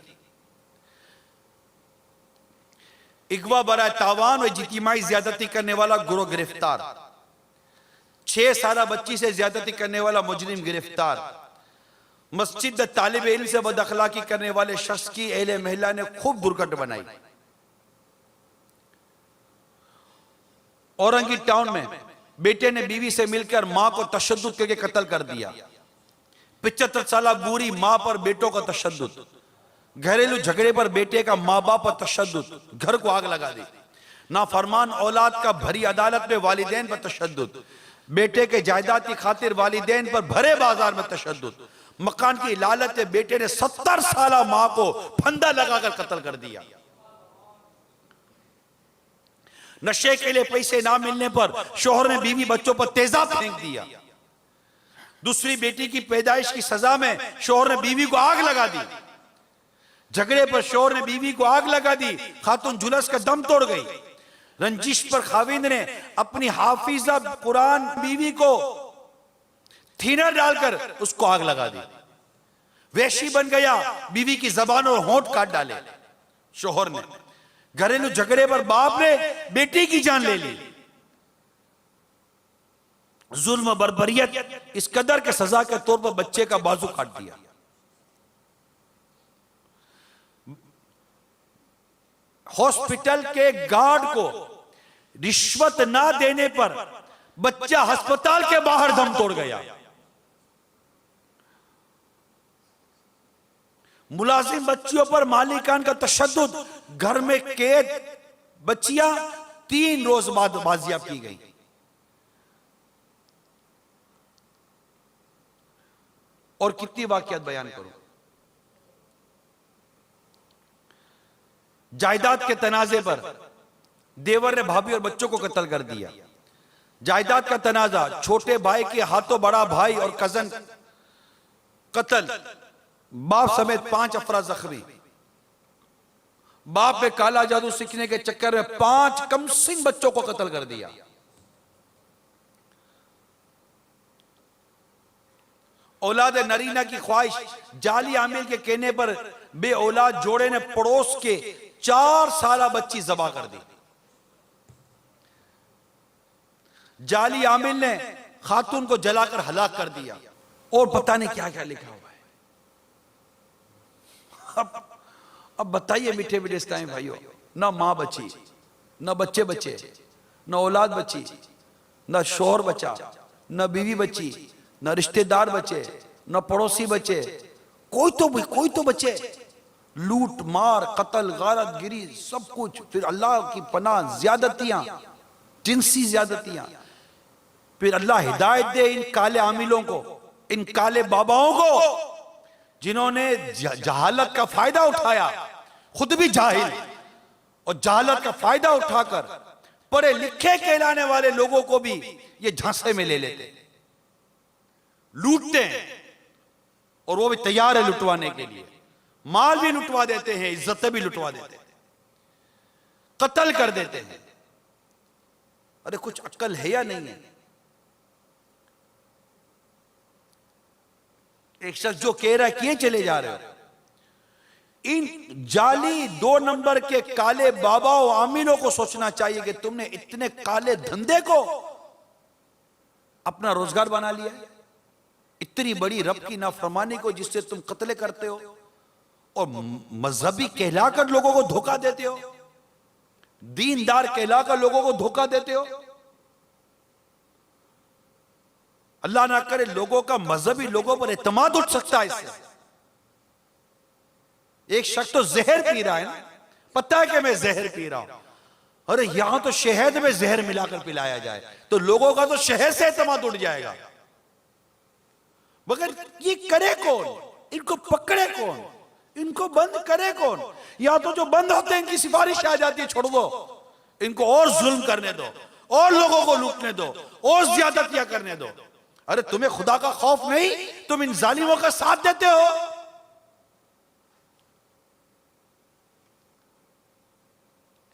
اغوا برائے تاوان اور اجتماعی زیادتی کرنے والا گروہ گرفتار، 6 سالہ بچی سے زیادتی کرنے والا مجرم گرفتار، مسجد طالب علم سے بد اخلاقی کرنے والے شخص کی اہل محلہ نے خوب درگٹ بنائی۔ اورنگی ٹاؤن میں بیٹے نے بیوی سے مل کر ماں کو تشدد کر کے قتل کر دیا، 75 سالہ بوڑھی ماں پر بیٹوں کا تشدد، گھریلو جھگڑے پر بیٹے کا ماں باپ پر تشدد، گھر کو آگ لگا دی، نافرمان اولاد کا بھری عدالت میں والدین پر تشدد، بیٹے کے جائیداد کی خاطر والدین پر بھرے بازار میں تشدد، مکان کی لالچ میں بیٹے نے 70 سالہ ماں کو پھندا لگا کر قتل کر دیا، نشے کے لیے پیسے نہ ملنے پر شوہر نے بیوی بچوں پر تیزاب پھینک دیا، دوسری بیٹی کی پیدائش کی سزا میں شوہر نے بیوی کو آگ لگا دی، جھگڑے پر شوہر نے بیوی کو آگ لگا دی، خاتون جھلس کا دم توڑ گئی، رنجش پر خاوند نے اپنی حافظہ قرآن بیوی کو تھینر ڈال کر اس کو آگ لگا دی، وحشی بن گیا، بیوی کی زبان اور ہونٹ کاٹ ڈالے شوہر نے، گھریلو جھگڑے پر باپ نے بیٹی کی جان لے لی، ظلم و بربریت اس قدر کے سزا کے طور پر بچے کا بازو کاٹ دیا، ہاسپٹل کے گارڈ کو رشوت نہ دینے پر بچہ ہسپتال کے باہر دم توڑ گیا، ملازم بچیوں پر مالکان کا تشدد، گھر میں قید بچیاں 3 روز بعد بازیاب کی گئی، اور کتنی واقعات بیان کروں۔ جائیداد کے تنازع پر دیور نے بھابھی اور بچوں کو قتل کر دیا، جائیداد کا تنازع، چھوٹے بھائی کے ہاتھوں بڑا بھائی اور کزن قتل، باپ سمیت 5 افراد زخمی، باپ پہ کالا جادو سیکھنے کے چکر میں 5 کم سن بچوں کو قتل کر دیا، اولاد نرینہ کی خواہش، جعلی عامل کے کہنے پر بے اولاد جوڑے نے پڑوس کے 4 سالہ بچی ذبح کر دی، جعلی عامل نے خاتون کو جلا کر ہلاک کر دیا، اور پتہ نہیں کیا کیا لکھا ہوا ہے۔ اب بتائیے میٹھے میٹھے اسلام بھائیو، نہ ماں بچی، نہ بچے بچے، نہ اولاد بچی، نہ شوہر بچا، نہ بیوی بچی، نہ رشتہ دار بچے، نہ پڑوسی بچے، کوئی تو بچے، لوٹ مار قتل غارت گری سب کچھ، پھر اللہ کی پناہ زیادتیاں، جنسی زیادتیاں، پھر اللہ ہدایت دے ان کالے عاملوں کو، ان کالے باباؤں کو جنہوں نے جہالت کا فائدہ اٹھایا، خود بھی جاہل، اور جہالت کا فائدہ اٹھا کر پڑھے لکھے کہلانے والے لوگوں کو بھی یہ جھانسے میں لے لیتے، لوٹتے ہیں، اور وہ بھی تیار ہے لٹوانے کے لیے، مال بھی لٹوا دیتے ہیں، عزتیں بھی لٹوا دیتے ہیں، قتل کر دیتے ہیں۔ ارے کچھ عقل ہے یا نہیں ہے؟ ایک شخص جو کہہ رہا ہے کیے چلے جا رہے ہو، ان جعلی 2 نمبر کے کالے بابا و عاملوں کو سوچنا چاہیے کہ تم نے اتنے کالے دھندے کو اپنا روزگار بنا لیا ہے، اتنی بڑی رب کی نافرمانی کو جس سے تم قتل کرتے ہو اور مذہبی کہلا کر لوگوں کو دھوکہ دیتے ہو، دیندار کہلا کر لوگوں کو دھوکہ دیتے ہو۔ اللہ نہ کرے لوگوں کا مذہبی لوگوں پر اعتماد اٹھ سکتا ہے اس سے۔ ایک شخص تو زہر پی رہا ہے نا، پتہ ہے کہ میں زہر پی رہا ہوں، ارے یہاں تو شہد میں زہر ملا کر پلایا جائے تو لوگوں کا تو شہد سے اعتماد اٹھ جائے گا، مگر یہ کرے کون؟ ان کو پکڑے کون؟ ان کو بند کرے کون؟ یا تو جو بند ہوتے ہیں ان کی سفارش آ جاتی ہے چھوڑ دو، ان کو اور ظلم کرنے دو، اور لوگوں کو لوٹنے دو، اور زیادتیاں کرنے دو۔ ارے تمہیں خدا کا خوف نہیں؟ تم ان ظالموں کا ساتھ دیتے ہو۔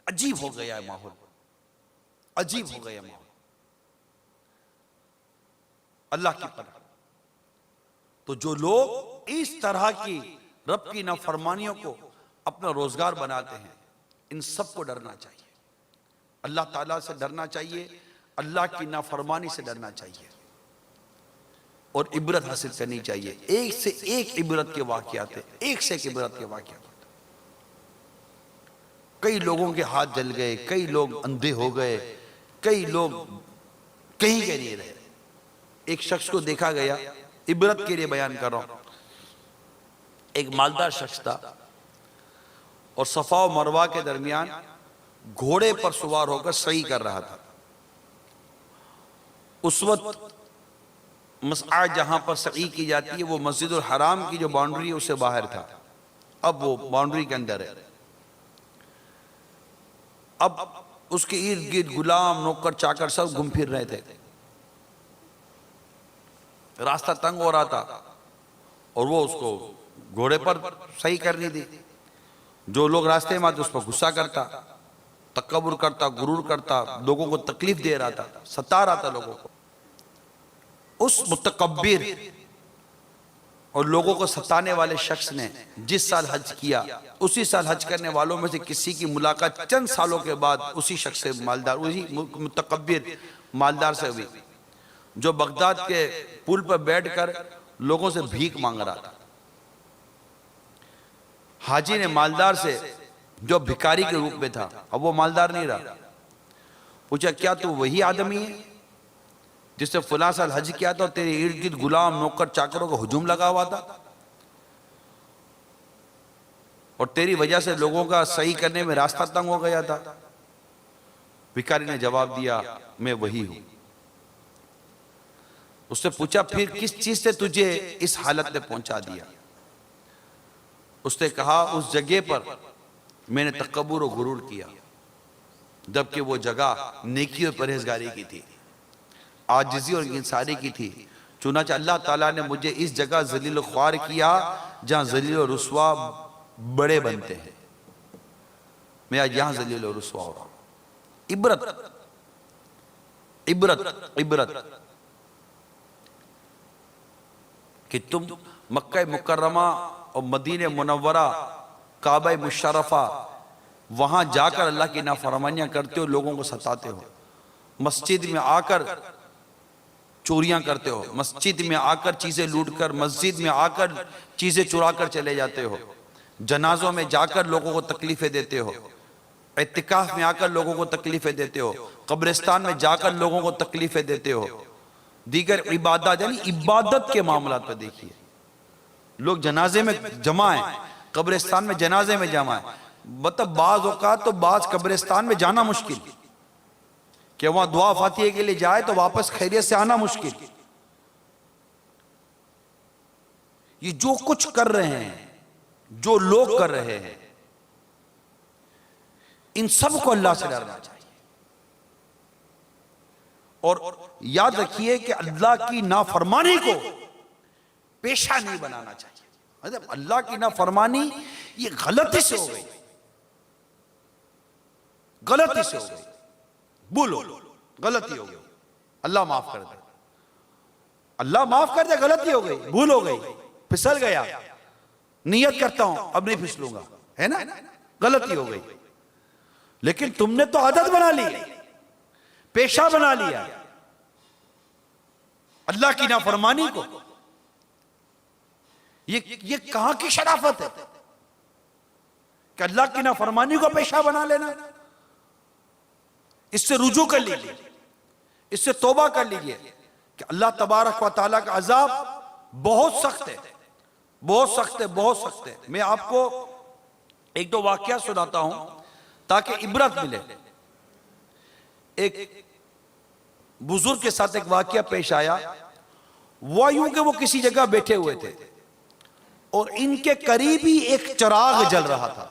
عجیب ہو گیا ہے ماحول، عجیب ہو گیا ماحول۔ اللہ کی پناہ۔ تو جو لوگ اس طرح کی رب کی نافرمانیوں کو اپنا روزگار بناتے ہیں، ان سب کو ڈرنا چاہیے، اللہ تعالیٰ سے ڈرنا چاہیے، اللہ کی نافرمانی سے ڈرنا چاہیے، اور عبرت حاصل کرنی چاہیے۔ ایک سے ایک عبرت کے واقعات ہیں، ایک سے ایک عبرت کے واقعات۔ کئی لوگوں کے ہاتھ جل گئے، کئی لوگ اندھے ہو گئے، کئی لوگ کہیں کے نہیں رہے۔ ایک شخص کو دیکھا گیا، عبرت کے لیے بیان کر رہا ہوں، ایک مالدار شخص تھا اور صفا و مروہ کے درمیان گھوڑے پر سوار ہو کر سعی کر رہا تھا۔ اس وقت مسعی جہاں پر سعی کی جاتی ہے وہ مسجد الحرام کی جو باؤنڈری ہے اس سے باہر تھا، اب وہ باؤنڈری کے اندر ہے۔ اب اس کے ارد گرد غلام، نوکر، چاکر سب گھوم پھر رہے تھے، راستہ تنگ ہو رہا تھا اور وہ اس کو گھوڑے پر صحیح کرنی تھی۔ جو لوگ راستے میں آتے اس پر غصہ کرتا، تکبر کرتا، غرور کرتا، لوگوں کو تکلیف دے رہا تھا، ستا رہا تھا لوگوں کو۔ اس متکبر اور لوگوں کو ستانے والے شخص نے جس سال حج کیا، اسی سال حج کرنے والوں میں سے کسی کی ملاقات چند سالوں کے بعد اسی شخص سے مالدار، اسی متکبر مالدار سے ہوئی، جو بغداد کے پل پر بیٹھ کر لوگوں سے بھیک مانگ رہا تھا۔ حاجی نے مالدار سے، جو بھکاری کے روپ میں تھا، اب وہ مالدار نہیں رہا، پوچھا کیا تو وہی آدمی ہے جس سے فلاں سال حج کیا تھا اور تیرے ارد گرد غلام، نوکر، چاکروں کا ہجوم لگا ہوا تھا اور تیری وجہ سے لوگوں کا صحیح کرنے میں راستہ تنگ ہو گیا تھا؟ بھکاری نے جواب دیا میں وہی ہوں۔ اس سے پوچھا پھر کس چیز سے تجھے اس حالت میں پہنچا دیا؟ اس نے کہا اس جگہ پر میں نے تکبر و غرور کیا جبکہ وہ جگہ نیکی اور پرہیزگاری کی تھی، عاجزی اور انکساری کی تھی۔ چنانچہ اللہ تعالیٰ نے مجھے اس جگہ ذلیل و خوار کیا جہاں ذلیل و رسوا بڑے بنتے ہیں، میں آج یہاں ذلیل و رسوا ہو رہا ہوں۔ عبرت، عبرت، عبرت کہ تم مکہ مکرمہ اور مدینہ منورہ، کعبہ مشرفہ، وہاں جا کر اللہ کی نافرمانیاں کرتے ہو، لوگوں کو ستاتے ہو، مسجد میں آ کر چوریاں کرتے ہو، مسجد میں آ کر چیزیں لوٹ کر، مسجد میں آ کر چیزیں چرا کر چلے جاتے ہو، جنازوں میں جا کر لوگوں کو تکلیفیں دیتے ہو، اعتکاف میں آ کر لوگوں کو تکلیفیں دیتے ہو، قبرستان میں جا کر لوگوں کو تکلیفیں دیتے ہو، دیگر عبادات یعنی عبادت کے معاملات پہ دیکھیے، لوگ جنازے میں جمع ہیں، قبرستان میں جنازے میں جمع ہیں، مطلب بعض اوقات تو بعض قبرستان میں جانا مشکل کہ وہاں دعا فاتحہ کے لیے جائے تو واپس خیریت سے آنا مشکل۔ یہ جو کچھ کر رہے ہیں، جو لوگ کر رہے ہیں، ان سب کو اللہ سے ڈرنا چاہیے، اور یاد رکھیے کہ اللہ کی نافرمانی کو پیشہ نہیں بنانا چاہیے۔ اللہ کی نافرمانی یہ غلطی سے ہو گئی، غلطی سے ہو گئی، بولو غلطی ہو گئی، اللہ معاف کر دے، اللہ معاف کر دے، غلطی ہو گئی، بھول ہو گئی، پھسل گیا، نیت کرتا ہوں اب نہیں پھسلوں گا، ہے نا، غلطی ہو گئی. لیکن تم نے تو عادت بنا لی، پیشہ بنا لیا اللہ کی نافرمانی کو. یہ کہاں کی شرافت ہے کہ اللہ کی نافرمانی کو پیشہ بنا لینا؟ اس سے رجوع کر لیجئے، اس سے توبہ کر لیجئے کہ اللہ تبارک و تعالیٰ کا عذاب بہت سخت ہے، بہت سخت ہے، بہت سخت ہے. میں آپ کو ایک دو واقعہ سناتا ہوں تاکہ عبرت ملے. ایک بزرگ کے ساتھ ایک واقعہ پیش آیا. وہ یوں کہ وہ کسی جگہ بیٹھے ہوئے تھے اور ان کے قریب ہی ایک چراغ جل رہا تھا.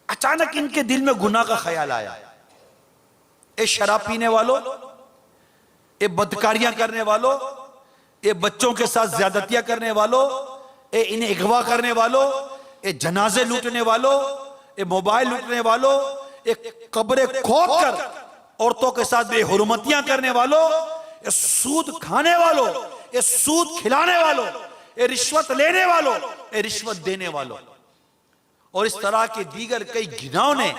اچانک ان کے دل میں گناہ کا خیال آیا. اے شراب پینے والوں، اے بدکاریاں کرنے والوں، اے بچوں کے ساتھ زیادتیاں کرنے والوں، اے انہیں اغوا کرنے والوں، اے جنازے لوٹنے والوں، اے موبائل لوٹنے والوں، اے قبریں کھود کر عورتوں کے ساتھ بے حرمتیاں کرنے والوں، اے سود کھانے والوں، اے سود کھلانے والوں، اے رشوت لینے والوں، اے رشوت دینے والوں، اور اس طرح کے دیگر کئی گناہوں نے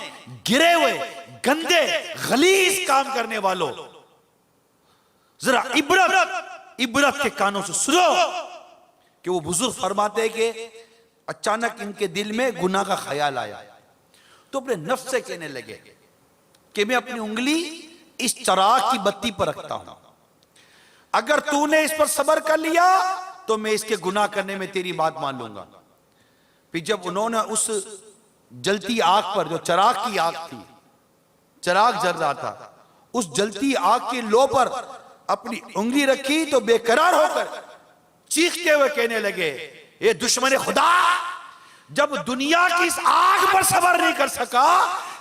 گرے ہوئے گندے غلیظ کام کرنے والوں. ذرا عبرت کے کانوں سے سنو کہ وہ بزرگ فرماتے ہیں کہ اچانک ان کے دل میں گناہ کا خیال آیا تو اپنے نفس سے کہنے لگے کہ میں اپنی انگلی اس چراغ کی بتی پر رکھتا ہوں، اگر تو نے اس پر صبر کر لیا تو میں اس کے گناہ کرنے میں تیری بات مان لوں گا. پھر جب انہوں نے اس جلتی آگ پر، جو چراغ کی آگ تھی، چراغ جل رہا تھا، اس جلتی آگ کی لو پر اپنی انگلی رکھی تو بے قرار ہو کر چیختے ہوئے کہنے لگے، یہ دشمن خدا، جب دنیا کی اس آگ پر صبر نہیں کر سکا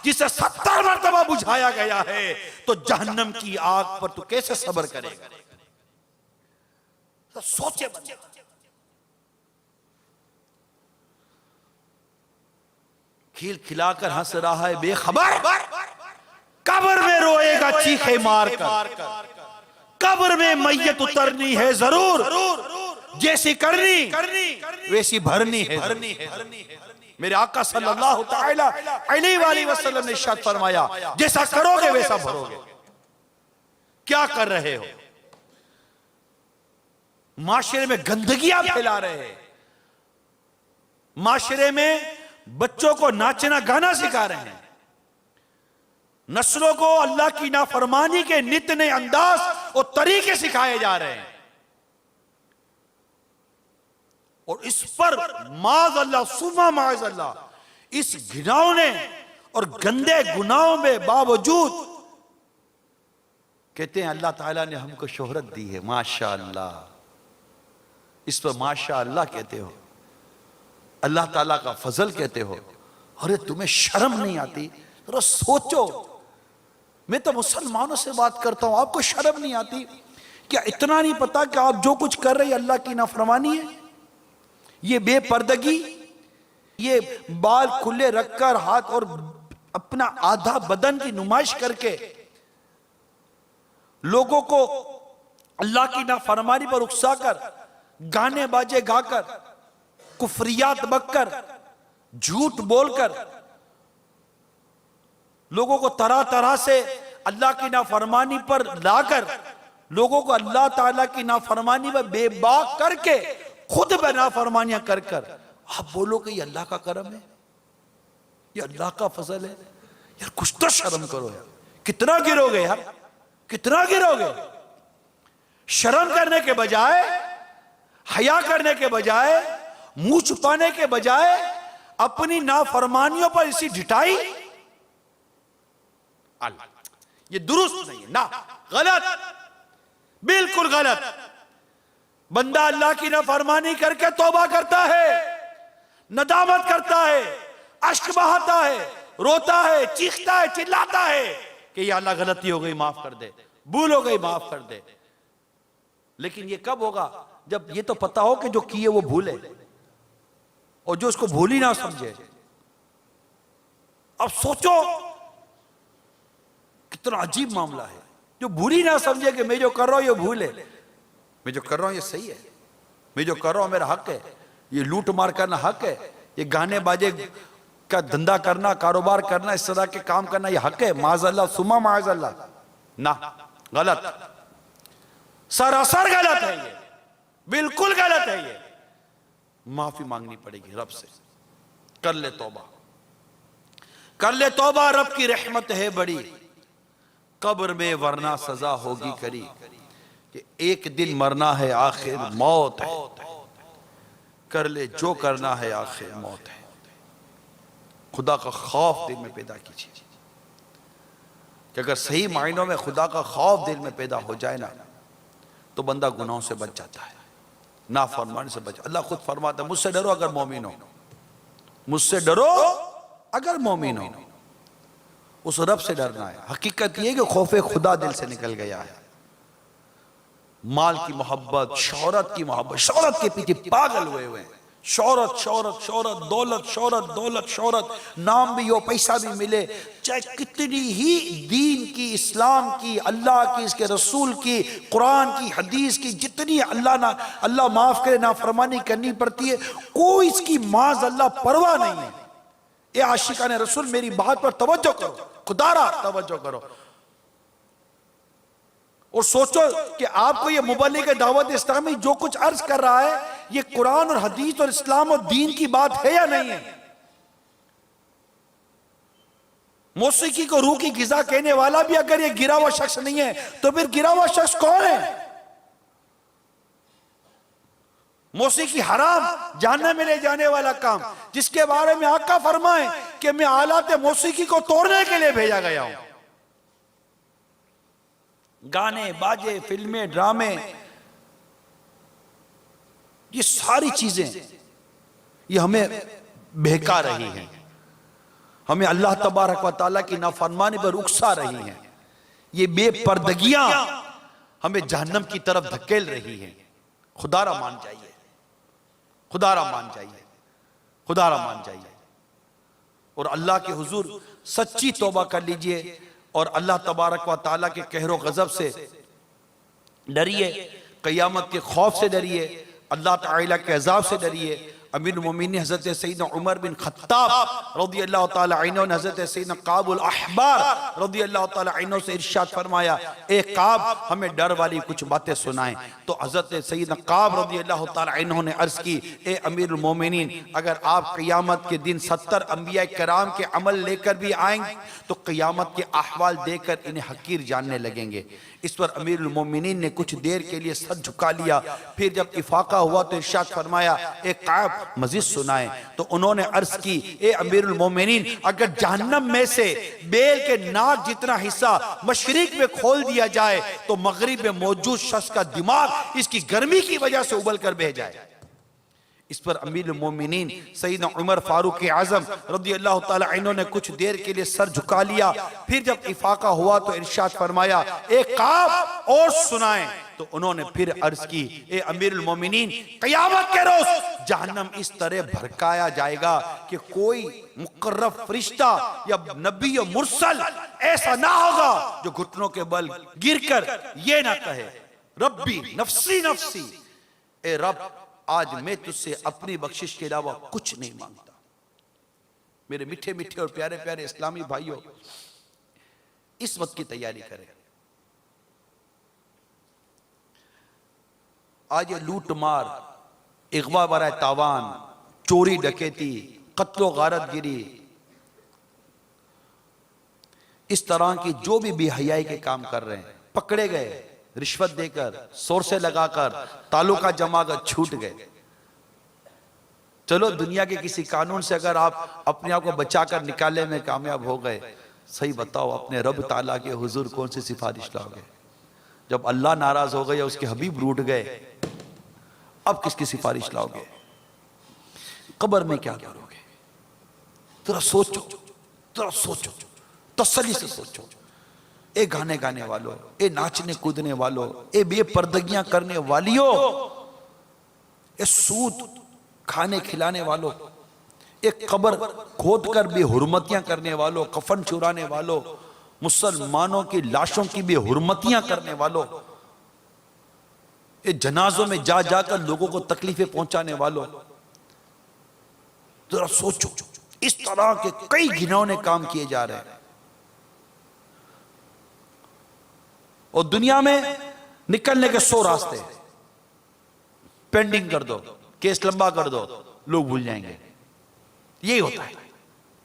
جسے 70 مرتبہ بجھایا گیا ہے تو جہنم کی آگ پر تو کیسے صبر کرے گا؟ سوچے بندے. کھیل کھلا کر ہنس رہا ہے بے خبر، قبر میں روئے گا چیخے مار کر، قبر میں میت اترنی ہے ضرور، جیسی کرنی ویسی بھرنی ہے. میرے آقا صلی اللہ تعالی علیہ وآلہ وسلم نے ارشاد فرمایا، جیسا کرو گے ویسا بھرو گے. کیا کر رہے ہو؟ معاشرے میں گندگیاں پھیلا رہے ہیں، معاشرے میں بچوں کو ناچنا گانا سکھا رہے ہیں، نسلوں کو اللہ کی نافرمانی کے نت نئے انداز اور طریقے سکھائے جا رہے ہیں، اور اس پر معاذ اللہ ثم معاذ اللہ اس گناہوں نے اور گندے گناہوں میں باوجود کہتے ہیں اللہ تعالیٰ نے ہم کو شہرت دی ہے، ماشاءاللہ. اس پر ماشاءاللہ کہتے ہو، اللہ تعالیٰ کا فضل کہتے ہو. ارے تمہیں شرم نہیں آتی؟ ذرا سوچو. میں تو مسلمانوں سے بات کرتا ہوں، آپ کو شرم نہیں آتی؟ کیا اتنا نہیں پتا کہ آپ جو کچھ کر رہے ہیں اللہ کی نافرمانی ہے؟ یہ بے پردگی، یہ بال کھلے رکھ کر ہاتھ اور اپنا آدھا بدن کی نمائش کر کے لوگوں کو اللہ کی نافرمانی پر اکسا کر، گانے باجے گا کر، کفریات بک کر، جھوٹ بول کر لوگوں کو طرح طرح سے اللہ کی نافرمانی پر لا کر لوگوں کو اللہ تعالیٰ کی نافرمانی پر بے باک کر کے خود بے نافرمانیاں کر کر آپ بولو کہ یہ اللہ کا کرم ہے، یہ اللہ کا فضل ہے. یار کچھ تو شرم کرو یار. کتنا گرو گے یار، کتنا گرو گے؟ شرم کرنے کے بجائے، حیا کرنے کے بجائے، منہ چھپانے کے بجائے اپنی نافرمانیوں پر اسی ڈٹائی. یہ درست نہیں ہے، نا، غلط، بالکل غلط. بندہ اللہ کی نافرمانی کر کے توبہ کرتا ہے، ندامت کرتا ہے، اشک بہاتا ہے، روتا ہے، چیختا ہے، چلاتا ہے کہ یا اللہ غلطی ہو گئی معاف کر دے، بھول ہو گئی معاف کر دے. لیکن یہ کب ہوگا؟ جب یہ تو پتا ہو کہ جو کیے وہ بھولے، اور جو اس کو بھول ہی نہ سمجھے. اب سوچو کتنا عجیب معاملہ ہے. جو بھول ہی نہ سمجھے کہ میں جو کر رہا ہوں یہ بھول ہے، میں جو کر رہا ہوں یہ صحیح ہے، میں جو کر رہا ہوں میرا حق ہے. یہ لوٹ مار کرنا حق ہے؟ یہ گانے باجے کا دھندا کرنا، کاروبار کرنا، اس طرح کے کام کرنا یہ حق ہے؟ معاذ اللہ ثم معاذ اللہ، نہ، غلط، سراسر غلط ہے، یہ بالکل غلط ہے، یہ معافی مانگنی پڑے گی رب سے، کر لے توبہ، کر لے توبہ، رب کی رحمت ہے بڑی، قبر میں ورنہ سزا ہوگی کری، کہ ایک دن مرنا ہے آخر موت ہے، کر لے جو کرنا ہے آخر موت ہے۔ خدا کا خوف دل میں پیدا کیجیے، کہ اگر صحیح معنوں میں خدا کا خوف دل میں پیدا ہو جائے نا تو بندہ گناہوں سے بچ جاتا ہے، نافرمانی سے بچ۔ اللہ خود فرماتا ہے مجھ سے ڈرو اگر مومن ہو، مجھ سے ڈرو اگر مومن ہو، اس رب سے ڈرنا ہے۔ حقیقت یہ کہ خوف خدا دل سے نکل گیا ہے، مال کی محبت، شہرت کی محبت، شہرت کے پیچھے پاگل ہوئے ہوئے ہیں، شہرت شہرت شہرت، دولت شہرت دولت شہرت، نام بھی ہو، پیسہ بھی ملے، چاہے کتنی ہی دین کی، اسلام کی، اللہ کی، اس کے رسول کی، قرآن کی، حدیث کی، جتنی اللہ معاف کرے نافرمانی کرنی پڑتی ہے، کوئی اس کی معاذ اللہ پرواہ نہیں ہے۔ اے عاشقان رسول میری بات پر توجہ کرو، خدا را توجہ کرو، اور سوچو کہ آپ کو یہ مبلغ دعوت اسلامی جو کچھ عرض کر رہا ہے یہ قرآن اور حدیث اور اسلام اور دین کی بات ہے یا نہیں ہے؟ موسیقی کو روح کی غذا کہنے والا بھی اگر یہ گرا ہوا شخص نہیں ہے تو پھر گرا ہوا شخص کون ہے؟ موسیقی حرام، جہنم میں لے جانے والا کام، جس کے بارے میں آقا فرمائیں کہ میں آلات موسیقی کو توڑنے کے لیے بھیجا گیا ہوں۔ گانے باجے، فلمیں، ڈرامے، یہ ساری چیزیں یہ ہمیں بہکا رہی ہیں، ہمیں اللہ تبارک و تعالیٰ کی نافرمانی پر اکسا رہی ہیں، یہ بے پردگیاں ہمیں جہنم کی طرف دھکیل رہی ہیں۔ خدا را مان جائیے، خدا را مان جائیے، خدا را مان جائیے، اور اللہ کے حضور سچی توبہ کر لیجئے، اور اللہ تبارک و تعالیٰ کے قہر و غضب سے ڈریے، قیامت کے خوف سے ڈریے، اللہ تعالیٰ کے عذاب سے ڈریے۔ امیر المومنین حضرت سیدنا عمر بن خطاب رضی اللہ تعالیٰ عنہ نے حضرت سیدنا قعب الاحبار رضی اللہ تعالیٰ عنہ سے ارشاد فرمایا، اے قعب ہمیں ڈر والی کچھ باتیں سنائیں۔ تو حضرت سیدنا قعب رضی اللہ تعالیٰ عنہ نے عرض کی، اے امیر المومنین اگر آپ قیامت کے دن 70 انبیاء کرام کے عمل لے کر بھی آئیں تو قیامت کے احوال دیکھ کر انہیں حقیر جاننے لگیں گے۔ اس پر امیر المومنین نے کچھ دیر کے لیے سر جھکا لیا، پھر جب افاقہ ہوا تو ارشاد فرمایا، اے قعب مزید سنائیں۔ تو انہوں نے عرض کی، اے امیر المومنین اگر جہنم میں سے بیل کے ناک جتنا حصہ مشرق میں کھول دیا جائے تو مغرب میں موجود شخص کا دماغ اس کی گرمی کی وجہ سے ابل کر بہہ جائے۔ اس پر امیر المومنین سیدنا عمر فاروق اعظم رضی اللہ تعالی عنہ نے کچھ دیر کے لیے سر جھکا لیا، پھر جب افاقہ ہوا تو ارشاد فرمایا، اے قعب اور سنائیں۔ تو انہوں نے پھر عرض کی، اے امیر المومنین قیامت کے روز جہنم اس طرح بھڑکایا جائے گا کہ کوئی مقرب فرشتہ یا نبی یا مرسل ایسا نہ ہوگا جو گھٹنوں کے بل گر کر یہ نہ کہے، ربی نفسی نفسی، اے رب آج میں تجھ سے اپنی بخشش کے علاوہ کچھ نہیں مانگتا۔ میرے میٹھے میٹھے اور پیارے پیارے اسلامی بھائیوں، اس وقت کی تیاری کریں۔ آج یہ لوٹ مار، اغوا برائے تاوان، چوری ڈکیتی، قتل و غارت گری، اس طرح کی جو بھی بے حیائی کے کام کر رہے ہیں، پکڑے گئے رشوت دے کر، سورسے لگا کر، تعلقہ جما کر چھوٹ گئے۔ چلو دنیا کے کسی قانون سے اگر آپ اپنے آپ کو بچا کر نکالنے میں کامیاب ہو گئے، صحیح بتاؤ اپنے رب تعالیٰ کے حضور کون سی سفارش لاؤ گے؟ جب اللہ ناراض ہو گئے یا اس کے حبیب روٹ گئے، اب کس کی سفارش لاؤ گے؟ قبر میں کیا کرو گے؟ ذرا سوچو، ذرا سوچو، تسلی سے سوچو۔ اے گانے گانے والوں، اے ناچنے کودنے والوں، اے بے پردگیاں کرنے والیوں، اے سود کھانے کھلانے والوں، اے قبر کھود کر بے حرمتیاں کرنے والوں، کفن چرانے والوں، مسلمانوں کی لاشوں کی بے حرمتیاں کرنے والوں، اے جنازوں میں جا جا کر لوگوں کو تکلیفیں پہنچانے والوں، ذرا سوچو، اس طرح کے کئی گھنونے کام کیے جا رہے ہیں. اور دنیا میں نکلنے کے 100 راستے، پینڈنگ کر دو، کیس لمبا کر دو، لوگ بھول جائیں گے. یہی ہوتا ہے،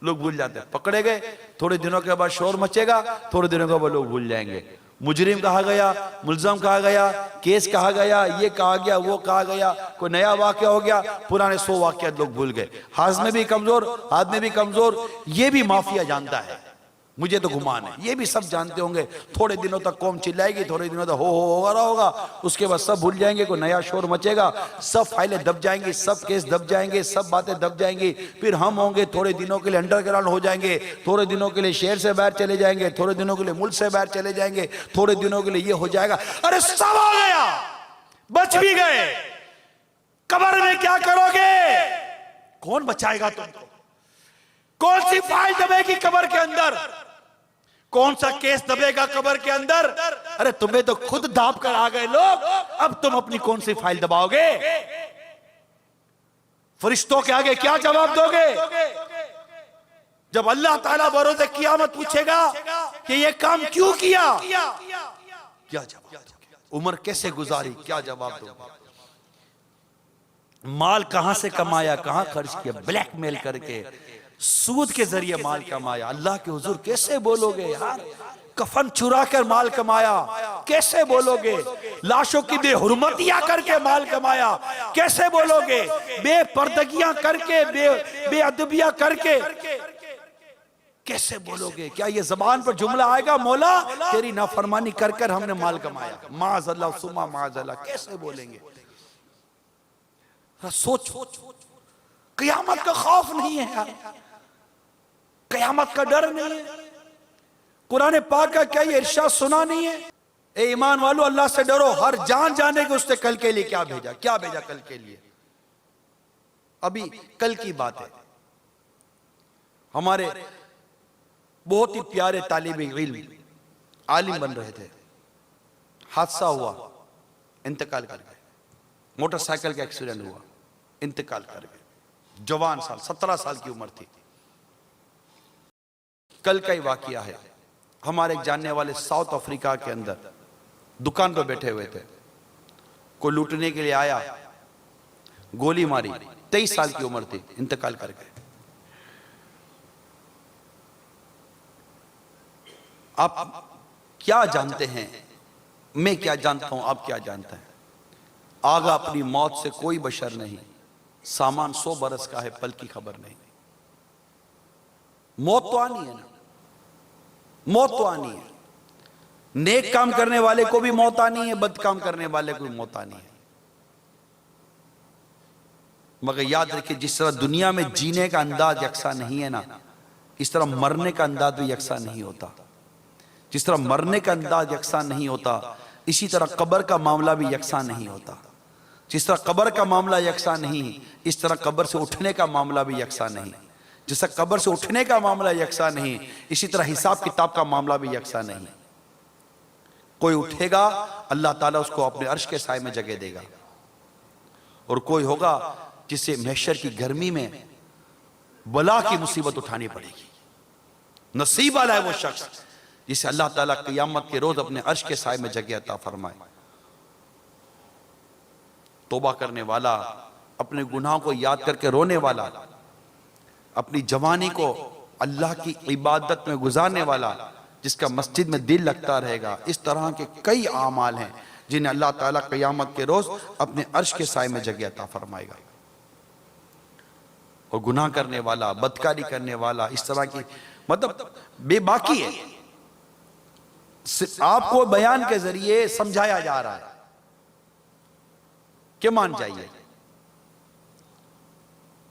لوگ بھول جاتے ہیں. پکڑے گئے، تھوڑے دنوں کے بعد شور مچے گا، تھوڑے دنوں کے بعد لوگ بھول جائیں گے. مجرم کہا گیا، ملزم کہا گیا، کیس کہا گیا، یہ کہا گیا، وہ کہا گیا، کوئی نیا واقعہ ہو گیا، پرانے 100 واقعات لوگ بھول گئے. ہاضمے بھی کمزور، آدمی بھی کمزور. یہ بھی مافیا جانتا ہے، مجھے تو گمان ہے یہ بھی سب جانتے ہوں گے. تھوڑے دنوں تک قوم چلائے گی، تھوڑے دنوں تک ہو رہا ہوگا، اس کے بعد سب بھول جائیں گے، کوئی نیا شور مچے گا، سب فائلیں دب جائیں گی، سب کیس دب جائیں گے، سب باتیں دب جائیں گی. پھر ہم ہوں گے تھوڑے دنوں کے لیے انڈر گراؤنڈ ہو جائیں گے، تھوڑے دنوں کے لیے شہر سے باہر چلے جائیں گے، تھوڑے دنوں کے لیے ملک سے باہر چلے جائیں گے، تھوڑے دنوں کے لیے یہ ہو جائے گا. ارے سب ہو گیا، بچ بھی گئے، قبر میں کیا کرو گے؟ کون بچائے گا تم کو؟ کون سی فائل دبے گی قبر کے اندر؟ کون سا کیس دبے گا قبر کے اندر؟ ارے تمہیں تو خود داب کر آ گئے لوگ، اب تم اپنی کون سی فائل دباؤ گے؟ فرشتوں کے آگے کیا جواب دو گے جب اللہ تعالیٰ بروز قیامت پوچھے گا کہ یہ کام کیوں کیا؟ کیا جواب دو گے؟ عمر کیسے گزاری؟ کیا جواب دو گے؟ مال کہاں سے کمایا، کہاں خرچ کیا؟ بلیک میل کر کے، سود کے ذریعے مال کمایا. اللہ کے حضور کیسے بولو گے یار؟ کفن چرا کر مال کمایا، کیسے بولو گے؟ لاشوں کی بے حرمتیاں کر کے مال کمایا، کیسے بولو گے؟ بے پردگیاں کر کے، بے ادبیاں کر کے کیسے بولو گے؟ کیا یہ زبان پر جملہ آئے گا مولا تیری نافرمانی کر کر ہم نے مال کمایا؟ معاذ اللہ ثم معاذ اللہ، کیسے بولیں گے؟ سوچ، قیامت کا خوف نہیں ہے یار، قیامت کا ڈر نہیں ہے. قرآن پاک کا کیا یہ ارشاد سنا نہیں ہے؟ اے ایمان والو اللہ سے ڈرو، ہر جان جانے کہ اس نے کل کے لیے کیا بھیجا. کیا بھیجا کل کے لیے؟ ابھی کل کی بات ہے، ہمارے بہت ہی پیارے طالب علم عالم بن رہے تھے، حادثہ ہوا، انتقال کر گئے. موٹر سائیکل کا ایکسیڈنٹ ہوا، انتقال کر گئے. جوان سال، 17 سال کی عمر تھی. کل کا ہی واقعہ ہے. ہمارے ایک جاننے والے ساؤتھ افریقہ کے اندر دکان پہ بیٹھے ہوئے تھے، کوئی لوٹنے کے لیے آیا، گولی ماری. 23 سال کی عمر تھی، انتقال کر گئے. آپ کیا جانتے ہیں، میں کیا جانتا ہوں، آپ کیا جانتا ہیں؟ آگا اپنی موت سے کوئی بشر نہیں، سامان 100 برس کا ہے، پل کی خبر نہیں. موت تو آنی ہے نا، موت تو آنی ہے. نیک کام کرنے والے کو بھی موت آنی ہے، بد کام کرنے والے کو بھی موت آنی ہے. مگر یاد رکھیں جس طرح دنیا میں جینے کا انداز یکساں نہیں ہے نا، اس طرح مرنے کا انداز بھی یکساں نہیں ہوتا. جس طرح مرنے کا انداز یکساں نہیں ہوتا، اسی طرح قبر کا معاملہ بھی یکساں نہیں ہوتا. جس طرح قبر کا معاملہ یکساں نہیں، اس طرح قبر سے اٹھنے کا معاملہ بھی یکساں نہیں. جس طرح قبر سے اٹھنے کا معاملہ یکساں نہیں، اسی طرح حساب کتاب کا معاملہ بھی یکساں نہیں. کوئی اٹھے گا اللہ تعالیٰ اس کو اپنے عرش کے سائے میں جگہ دے گا، اور کوئی ہوگا جسے محشر کی گرمی میں بلا کی مصیبت اٹھانی پڑے گی. نصیب والا ہے وہ شخص جسے اللہ تعالیٰ قیامت کے روز اپنے عرش کے سائے میں جگہ عطا فرمائے. توبہ کرنے والا، اپنے گناہوں کو یاد کر کے رونے والا، اپنی جوانی کو اللہ کی عبادت میں گزارنے والا، جس کا مسجد میں دل لگتا رہے گا. اس طرح کے کئی اعمال ہیں جنہیں اللہ تعالیٰ قیامت کے روز اپنے عرش کے سائے میں جگہ عطا فرمائے گا. اور گناہ کرنے والا، بدکاری کرنے والا، اس طرح کی مطلب بے باکی ہے. آپ کو بیان کے ذریعے سمجھایا جا رہا ہے کہ مان جائیے،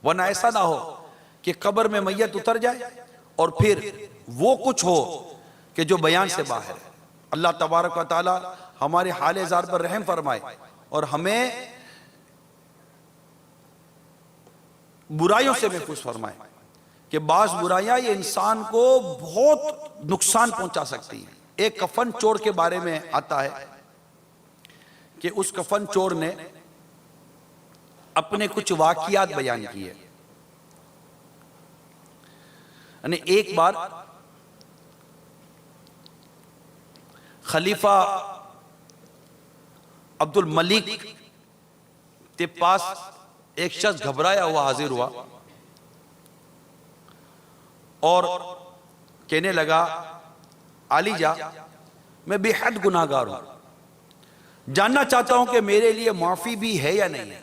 ورنہ ایسا نہ ہو کہ قبر میں میت اتر جائے اور پھر وہ کچھ ہو کہ جو بیان سے باہر ہے. اللہ تبارک و تعالی ہمارے حال زار پر رحم فرمائے اور ہمیں برائیوں سے محفوظ فرمائے کہ بعض برائیاں یہ انسان کو بہت نقصان پہنچا سکتی ہیں. ایک کفن چور کے بارے میں آتا ہے کہ اس کفن چور نے اپنے کچھ واقعات بیان کیے. یعنی ایک بار خلیفہ عبد الملک کے پاس ایک شخص گھبرایا ہوا حاضر ہوا اور کہنے لگا علی جا میں بے حد گناہگار ہوں، جاننا چاہتا ہوں کہ میرے لیے معافی بھی ہے یا نہیں ہے۔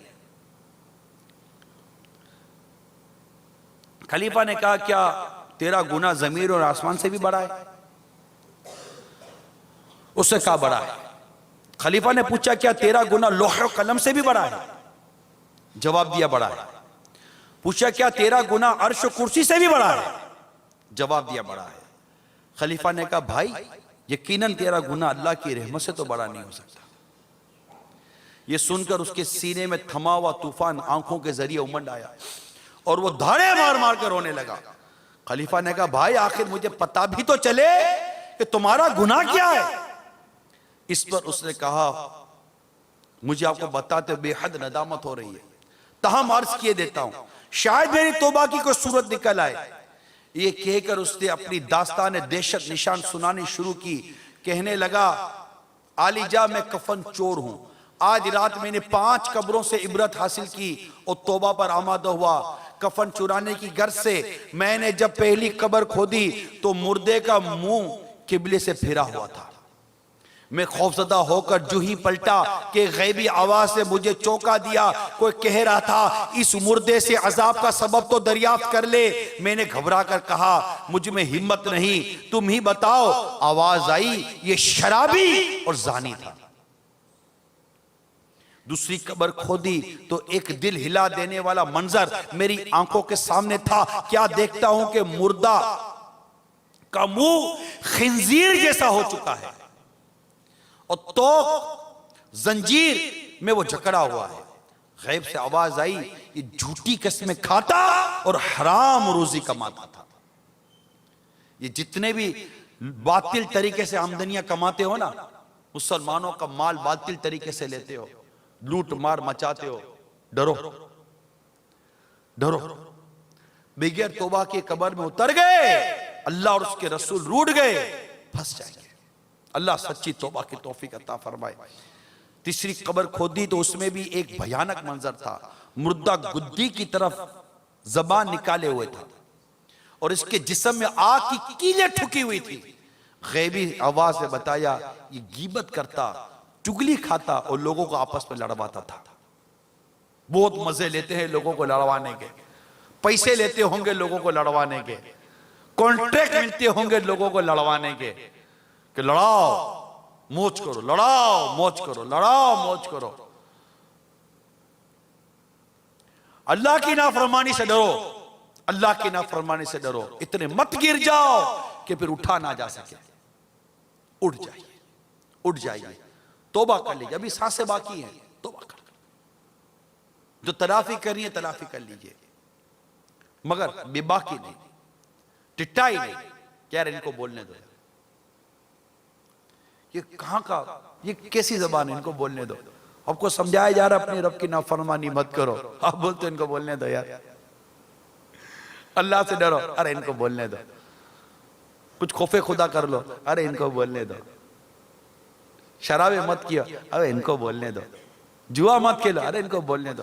خلیفہ نے کہا کیا تیرا گناہ زمین اور آسمان سے بھی بڑا ہے؟ اس نے کہا بڑا ہے۔ خلیفہ نے پوچھا کیا تیرا گناہ لوح و قلم سے بھی بڑا ہے؟ جواب دیا بڑا ہے۔ پوچھا کیا تیرا گناہ عرش و کرسی سے بھی بڑا ہے؟ جواب دیا بڑا ہے۔ خلیفہ نے کہا بھائی یقیناً تیرا گناہ اللہ کی رحمت سے تو بڑا نہیں ہو سکتا۔ یہ سن کر اس کے سینے میں تھما ہوا طوفان آنکھوں کے ذریعے امنڈ آیا اور وہ دھاڑے مار مار کر رونے لگا۔ خلیفہ نے کہا بھائی آخر مجھے پتا بھی تو چلے کہ تمہارا گناہ کیا ہے۔ اس پر اس نے کہا مجھے آپ کو بتاتے بے حد ندامت ہو رہی ہے، تاہم عرض کیے دیتا ہوں شاید میری توبہ کی کوئی صورت نکل آئے۔ یہ کہہ کر اس نے اپنی داستان دہشت نشان سنانی شروع کی۔ کہنے لگا علی جا میں کفن چور ہوں، آج رات میں نے 5 قبروں سے عبرت حاصل کی اور توبہ پر آمادہ ہوا۔ کفن چرانے کی غرض سے میں نے جب پہلی قبر کھودی تو مردے کا منہ قبلے سے پھرا ہوا تھا۔ میں خوفزدہ ہو کر جو ہی پلٹا کہ غیبی آواز سے مجھے چونکا دیا، کوئی کہہ رہا تھا اس مردے سے عذاب کا سبب تو دریافت کر لے۔ میں نے گھبرا کر کہا مجھ میں ہمت نہیں، تم ہی بتاؤ۔ آواز آئی یہ شرابی اور زانی تھا۔ دوسری قبر کھودی تو ایک دل ہلا دینے والا منظر میری آنکھوں کے سامنے تھا۔ کیا دیکھتا ہوں کہ مردہ کا منہ خنزیر جیسا ہو چکا ہے اور توق زنجیر میں وہ جکڑا ہوا ہے۔ غیب سے آواز آئی یہ جھوٹی قسمیں کھاتا اور حرام روزی کماتا تھا۔ یہ جتنے بھی باطل طریقے سے آمدنیاں کماتے ہو نا، مسلمانوں کا مال باطل طریقے سے لیتے ہو، لوٹ مار مچاتے ہو، ڈرو ڈرو، بغیر توبہ کی قبر میں اتر گئے اللہ اور اس کے رسول روٹ گئے، پھنس جائیں گے۔ اللہ سچی توبہ کی توفیق عطا فرمائے۔ تیسری قبر کھودی تو اس میں بھی ایک بھیانک منظر تھا۔ مردہ گدی کی طرف زبان نکالے ہوئے تھا اور اس کے جسم میں آگ کی کیلیں ٹھکی ہوئی تھی۔ غیبی آواز سے بتایا یہ غیبت کرتا، چگلی کھاتا اور لوگوں کو آپس میں لڑواتا تھا۔ بہت مزے لیتے ہیں لوگوں کو لڑوانے کے، پیسے لیتے ہوں گے لوگوں کو لڑوانے کے، کانٹریکٹ ملتے ہوں گے لوگوں کو لڑوانے کے کہ لڑاؤ موج کرو، لڑاؤ موج کرو، لڑاؤ موج کرو۔ اللہ کی نافرمانی سے ڈرو، اللہ کی نافرمانی سے ڈرو، اتنے مت گر جاؤ کہ پھر اٹھا نہ جا سکے۔ اٹھ جائیے، اٹھ جائیے، توبہ کر لیجیے، ابھی سانسیں باقی ہیں، توبہ کر لیجیے، جو تلافی کرنی ہے تلافی کر لیجیے، مگر بے باکی نہیں، ٹٹائی نہیں۔ کہہ رہے ان کو بولنے دو، یہ کہاں کا، یہ کیسی زبان ہے، ان کو بولنے دو۔ آپ کو سمجھایا جا رہا اپنی رب کی نافرمانی مت کرو، آپ بولتے ان کو بولنے دو یار، اللہ سے ڈرو، ارے ان کو بولنے دو، کچھ خوف خدا کر لو، ارے ان کو بولنے دو، شرابیں مت کیو، ارے ان کو بولنے دو، جوا مت کھیلو، ارے ان کو بولنے دو،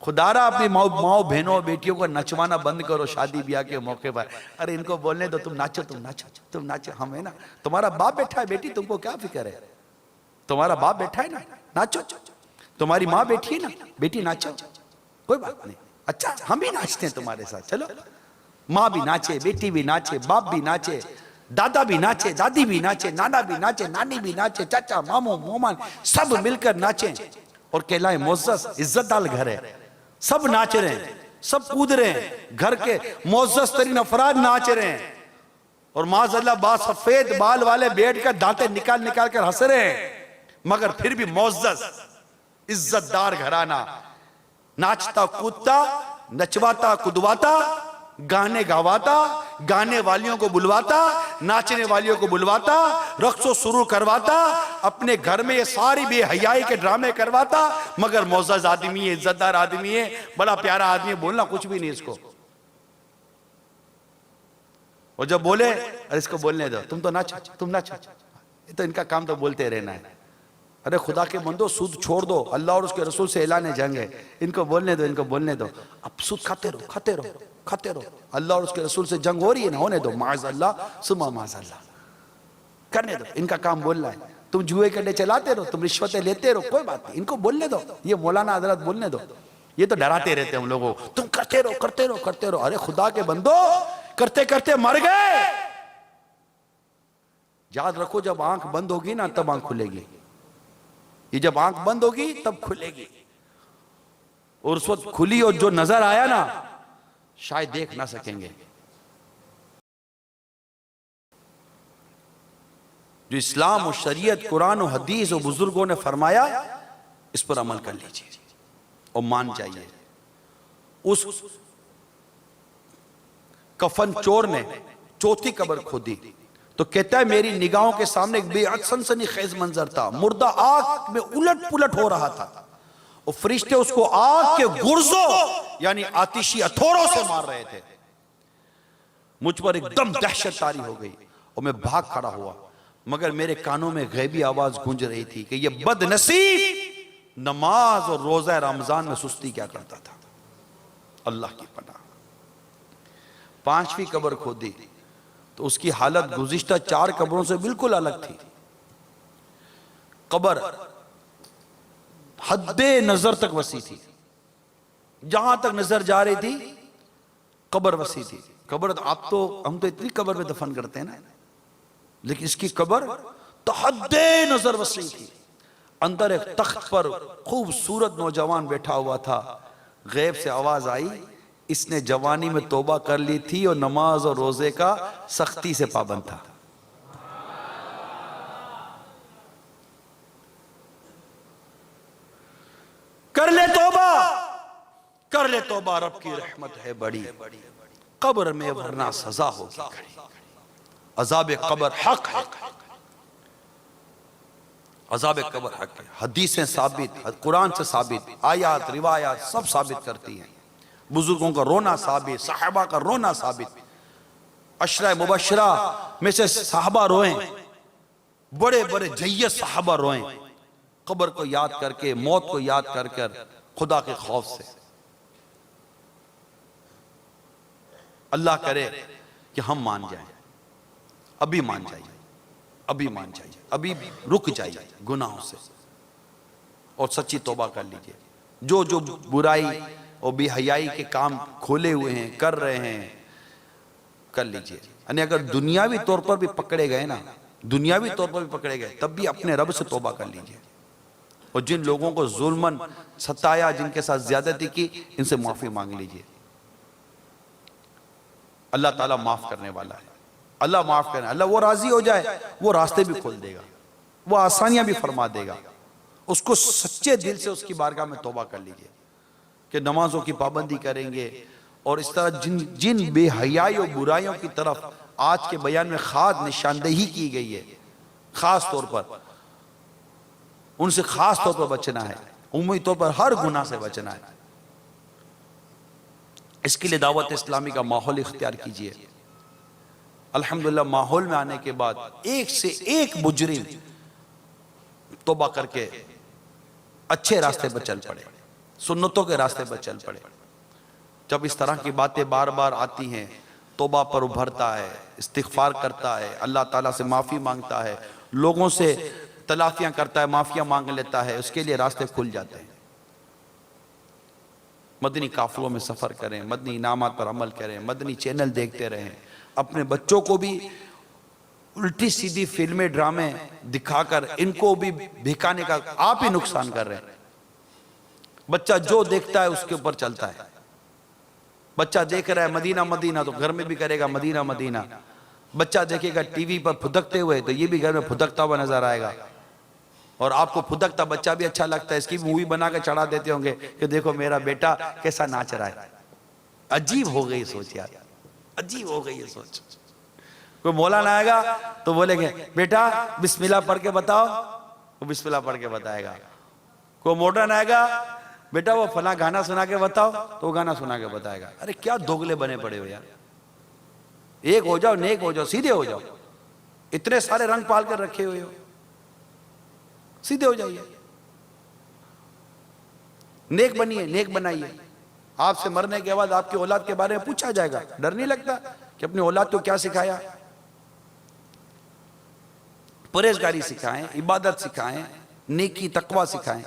خدا رہا اپنی ماؤں بہنوں بیٹیوں کو نچوانا بند کرو شادی بیاہ کے موقع پر، ارے ان کو بولنے دو، تم ناچو تم ناچو تم ناچو، ہم ہے نا، تمہارا باپ بیٹھا ہے بیٹی، تم کو کیا فکر ہے، تمہارا باپ بیٹھا ہے نا، ناچو، تمہاری ماں بیٹھی ہے نا، بیٹی ناچو، کوئی بات نہیں، اچھا ہم بھی ناچتے ہیں تمہارے ساتھ، چلو ماں بھی ناچے، بیٹی بھی ناچے، باپ بھی ناچے، دادا بھی ناچے، دادی بھی ناچے، نانا بھی ناچے، نانی بھی ناچے، چاچا ماموں مومان سب مل کر ناچیں اور کہلائیں معزز عزت دار گھر ہے، سب ناچ رہے ہیں، سب کود رہے ہیں، گھر کے معزز ترین افراد ناچ رہے ہیں اور معاذ اللہ بعض سفید بال والے بیٹھ کر دانتیں نکال نکال کر ہنس رہے ہیں، مگر پھر بھی معزز عزت دار گھرانہ ناچتا کودتا نچواتا کدواتا گانے گاواتا گانے والیوں کو بلواتا ناچنے والیوں کو بلواتا رقص و سرور کرواتا اپنے گھر میں یہ ساری بے حیائی کے ڈرامے کرواتا مگر معزز آدمی ہے عزت دار آدمی ہے بڑا پیارا آدمی ہے بولنا کچھ بھی نہیں اس کو اور جب بولے ارے اس کو بولنے دو، تم تو نہ تم نہ یہ تو ان کا کام تو بولتے رہنا ہے. ارے خدا کے بندو سود چھوڑ دو، اللہ اور اس کے رسول سے اعلان جنگ ہے، ان کو بولنے دو، ان کو بولنے دو. اب سود کھاتے رہو کھاتے رہو کھاتے رہو، اللہ اور اس کے رسول سے جنگ ہو رہی ہے نا، ہونے دو، معاذ اللہ ثم معاذ اللہ، کرنے دو، ان کا کام بولنا ہے. تم جوئے کے اڈے چلاتے رہو، تم رشوتیں لیتے رہو، کوئی بات نہیں، ان کو بولنے دو. یہ مولانا حضرت بولنے دو، یہ تو ڈراتے رہتے ہیں ہم لوگوں، تم کرتے رہو کرتے رہو کرتے رہو. ارے خدا کے بندو کرتے کرتے مر گئے. یاد رکھو جب آنکھ بند ہوگی نا تب آنکھ کھلے گی، یہ جب آنکھ بند ہوگی تب کھلے گی. اور اس وقت کھلی اور جو نظر آیا نا شاید دیکھ نہ سکیں گے. جو اسلام و شریعت قرآن و حدیث و بزرگوں نے فرمایا اس پر عمل کر لیجئے اور مان جائیے. اس کفن چور نے چوتھی قبر کھودی تو کہتا ہے میری نگاہوں کے سامنے ایک بے حد سنسنی خیز منظر تھا. مردہ آگ میں الٹ پلٹ ہو رہا تھا اور فرشتے اس کو آگ کے گرزوں یعنی آتشی ہتھوڑوں سے مار رہے تھے. مجھ پر ایک دم دہشت طاری ہو گئی اور میں بھاگ کھڑا ہوا، مگر میرے کانوں میں غیبی آواز گونج رہی تھی کہ یہ بد نصیب نماز اور روزہ رمضان میں سستی کیا کرتا تھا. اللہ کی پناہ. پانچویں قبر کھودی تو اس کی حالت گزشتہ 4 قبروں سے بالکل الگ تھی. قبر حد نظر تک وسیع تھی، جہاں تک نظر جا رہی تھی قبر وسیع تھی. قبر ہم تو اتنی قبر میں دفن کرتے ہیں نا، لیکن اس کی قبر تو حد نظر وسیع تھی. اندر ایک تخت پر خوبصورت نوجوان بیٹھا ہوا تھا. غیب سے آواز آئی اس نے جوانی میں توبہ کر لی تھی اور نماز اور روزے کا سختی سے پابند تھا. کر لے توبہ کر لے توبہ، رب کی رحمت ہے بڑی، قبر میں ورنہ سزا ہوگی کھڑی. عذاب قبر حق ہے، عذاب قبر حق ہے. حدیثیں ثابت، قرآن سے ثابت، آیات روایات سب ثابت کرتی ہیں. بزرگوں کا رونا ثابت، صحابہ کا رونا ثابت. عشرہ مبشرہ میں سے صحابہ روئیں، بڑے بڑے جیت صحابہ روئیں، قبر کو یاد کر کے، موت کو یاد کر کر، خدا کے خوف سے. اللہ کرے کہ ہم مان جائیں، ابھی مان جائیے، ابھی مان جائیے، ابھی رک جائیے گناہوں سے اور سچی توبہ کر لیجئے. جو جو برائی اور بے حیائی کے کام کھولے ہوئے ہیں کر رہے ہیں کر لیجئے. یعنی اگر دنیاوی طور پر بھی پکڑے گئے نا، دنیاوی طور پر بھی پکڑے گئے تب بھی اپنے رب سے توبہ کر لیجئے. اور جن لوگوں کو ظلماً ستایا، جن کے ساتھ زیادتی کی، ان سے معافی مانگ لیجئے. اللہ تعالیٰ معاف کرنے والا ہے. اللہ معاف کرنے، اللہ وہ راضی ہو جائے وہ راستے بھی کھول دے گا، وہ آسانیاں بھی فرما دے گا. اس کو سچے دل سے اس کی بارگاہ میں توبہ کر لیجئے کہ نمازوں کی پابندی کریں گے. اور اس طرح جن بے حیائی و برائیوں کی طرف آج کے بیان میں خاص نشاندہی کی گئی ہے، خاص طور پر ان سے خاص طور پر بچنا ہے، عمومی طور پر ہر گناہ سے بچنا ہے. اس کے لیے دعوت اسلامی کا ماحول اختیار کیجئے. الحمدللہ ماحول میں آنے کے بعد ایک سے ایک مجرم توبہ کر کے اچھے راستے پر چل پڑے، سنتوں کے راستے پر چل پڑے. جب اس طرح کی باتیں بار بار آتی ہیں، توبہ پر ابھرتا ہے، استغفار کرتا ہے، اللہ تعالیٰ سے معافی مانگتا ہے، لوگوں سے تلافیاں کرتا ہے، معافیاں مانگ لیتا ہے، اس کے لیے راستے کھل جاتے ہیں. مدنی قافلوں میں سفر کریں، مدنی انعامات پر عمل کریں، مدنی چینل دیکھتے رہیں. اپنے بچوں کو بھی الٹی سیدھی فلمیں ڈرامے دکھا کر ان کو بھی بھکانے کا آپ ہی نقصان کر رہے ہیں. بچہ جو دیکھتا ہے اس کے اوپر چلتا ہے. بچہ دیکھ رہا ہے مدینہ مدینہ تو گھر میں بھی کرے گا مدینہ مدینہ. بچہ دیکھے گا ٹی وی پر پھدکتے ہوئے تو یہ بھی گھر میں پھدکتا ہوا نظر آئے گا. اور آپ کو پھدکتا بچہ بھی اچھا لگتا ہے، اس کی مووی بنا کے چڑھا دیتے ہوں گے کہ دیکھو میرا بیٹا کیسا ناچ رہا ہے. عجیب ہو گئی سوچ یار، عجیب ہو گئی یہ سوچ. کوئی مولانا آئے گا تو بولیں گے بیٹا بسم اللہ پڑھ کے بتاؤ، وہ بسم اللہ پڑھ کے بتائے گا. کوئی ماڈرن آئے گا بیٹا وہ فلاں گانا سنا کے بتاؤ تو وہ گانا سنا کے بتائے گا. ارے کیا دوگلے بنے پڑے ہو یار. ایک ہو جاؤ، نیک ہو جاؤ، سیدھے ہو جاؤ. اتنے سارے رنگ پال کر رکھے ہوئے ہو، سیدھے ہو جائیے، نیک بنیے، نیک بنائیے. آپ سے مرنے کے بعد آپ کی اولاد کے بارے میں پوچھا جائے گا. ڈر نہیں لگتا کہ اپنی اولاد کو کیا سکھایا؟ پرہیزگاری سکھائیں، عبادت سکھائیں، نیکی تقوی سکھائیں.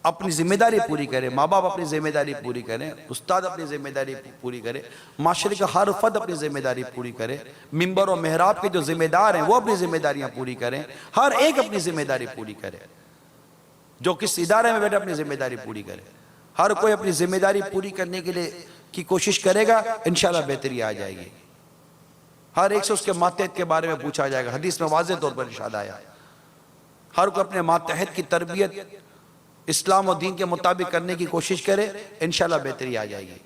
اپنی ذمہ داری پوری کریں، ماں باپ اپنی ذمہ داری پوری کریں، استاد اپنی ذمہ داری پوری کرے، معاشرے کا ہر فرد اپنی ذمہ داری پوری کرے، ممبر و محراب کے جو ذمہ دار ہیں وہ اپنی ذمہ داریاں پوری کریں، ہر ایک اپنی ذمہ داری پوری کرے. جو کس ادارے میں بیٹھے اپنی ذمہ داری پوری کرے. ہر کوئی اپنی ذمہ داری پوری کرنے کے لیے کی کوشش کرے گا، انشاءاللہ بہتری آ جائے گی. ہر ایک سے اس کے ماتحت کے بارے میں پوچھا جائے گا. حدیث میں واضح طور پر ارشاد آیا. ہر کوئی اپنے ماتحت کی تربیت اسلام و دین کے مطابق کرنے کی کوشش کرے، انشاءاللہ بہتری آ جائے گی.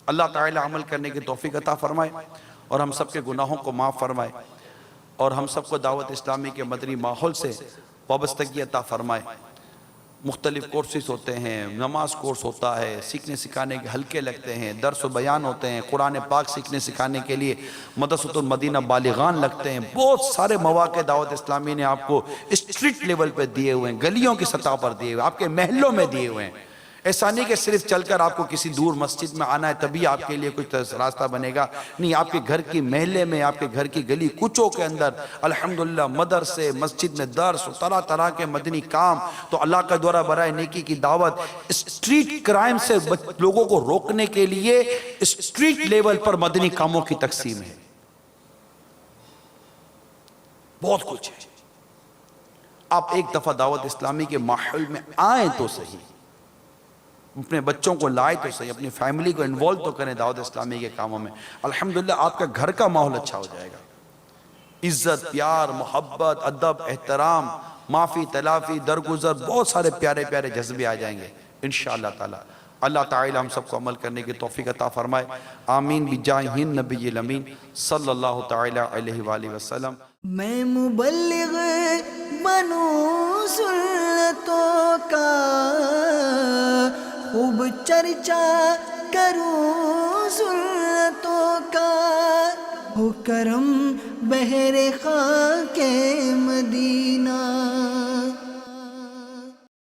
اللہ تعالی عمل کرنے کی توفیق عطا فرمائے اور ہم سب کے گناہوں کو معاف فرمائے اور ہم سب کو دعوت اسلامی کے مدنی ماحول سے وابستگی عطا فرمائے. مختلف کورسز ہوتے ہیں، نماز کورس ہوتا ہے، سیکھنے سکھانے کے حلقے لگتے ہیں، درس و بیان ہوتے ہیں، قرآن پاک سیکھنے سکھانے کے لیے مدرسۃ المدینہ بالغان لگتے ہیں. بہت سارے مواقع دعوت اسلامی نے آپ کو اسٹریٹ لیول پہ دیے ہوئے ہیں، گلیوں کی سطح پر دیے ہوئے ہیں، آپ کے محلوں میں دیے ہوئے ہیں. ایسا نہیں کہ صرف چل کر آپ کو کسی دور مسجد میں آنا ہے تبھی آپ کے لیے کچھ راستہ بنے گا. نہیں، آپ کے گھر کی محلے میں، آپ کے گھر کی گلی کوچوں کے اندر الحمدللہ مدرسے، مسجد میں درس، طرح طرح کے مدنی کام. تو اللہ کا دورہ برائے نیکی کی دعوت اسٹریٹ کرائم سے لوگوں کو روکنے کے لیے اسٹریٹ لیول پر مدنی کاموں کی تقسیم ہے. بہت کچھ ہے. آپ ایک دفعہ دعوت اسلامی کے ماحول میں آئیں تو صحیح، اپنے بچوں کو لائے تو صحیح، اپنی فیملی کو انوالو تو کریں دعوت اسلامی کے کاموں میں. الحمدللہ آپ کا گھر کا ماحول اچھا ہو جائے گا. عزت، پیار، محبت، ادب، احترام، معافی تلافی، درگزر، بہت سارے پیارے پیارے جذبے آ جائیں گے انشاءاللہ تعالی. اللہ تعالی ہم سب کو عمل کرنے کی توفیق عطا فرمائے. آمین بجاہ النبی الامین صلی اللہ تعالی علیہ وآلہ وسلم. میں مبلغ بنوں سنتوں کا، خوب چرچا کروں سنتوں کا، ہو کرم بہر خاک مدینہ.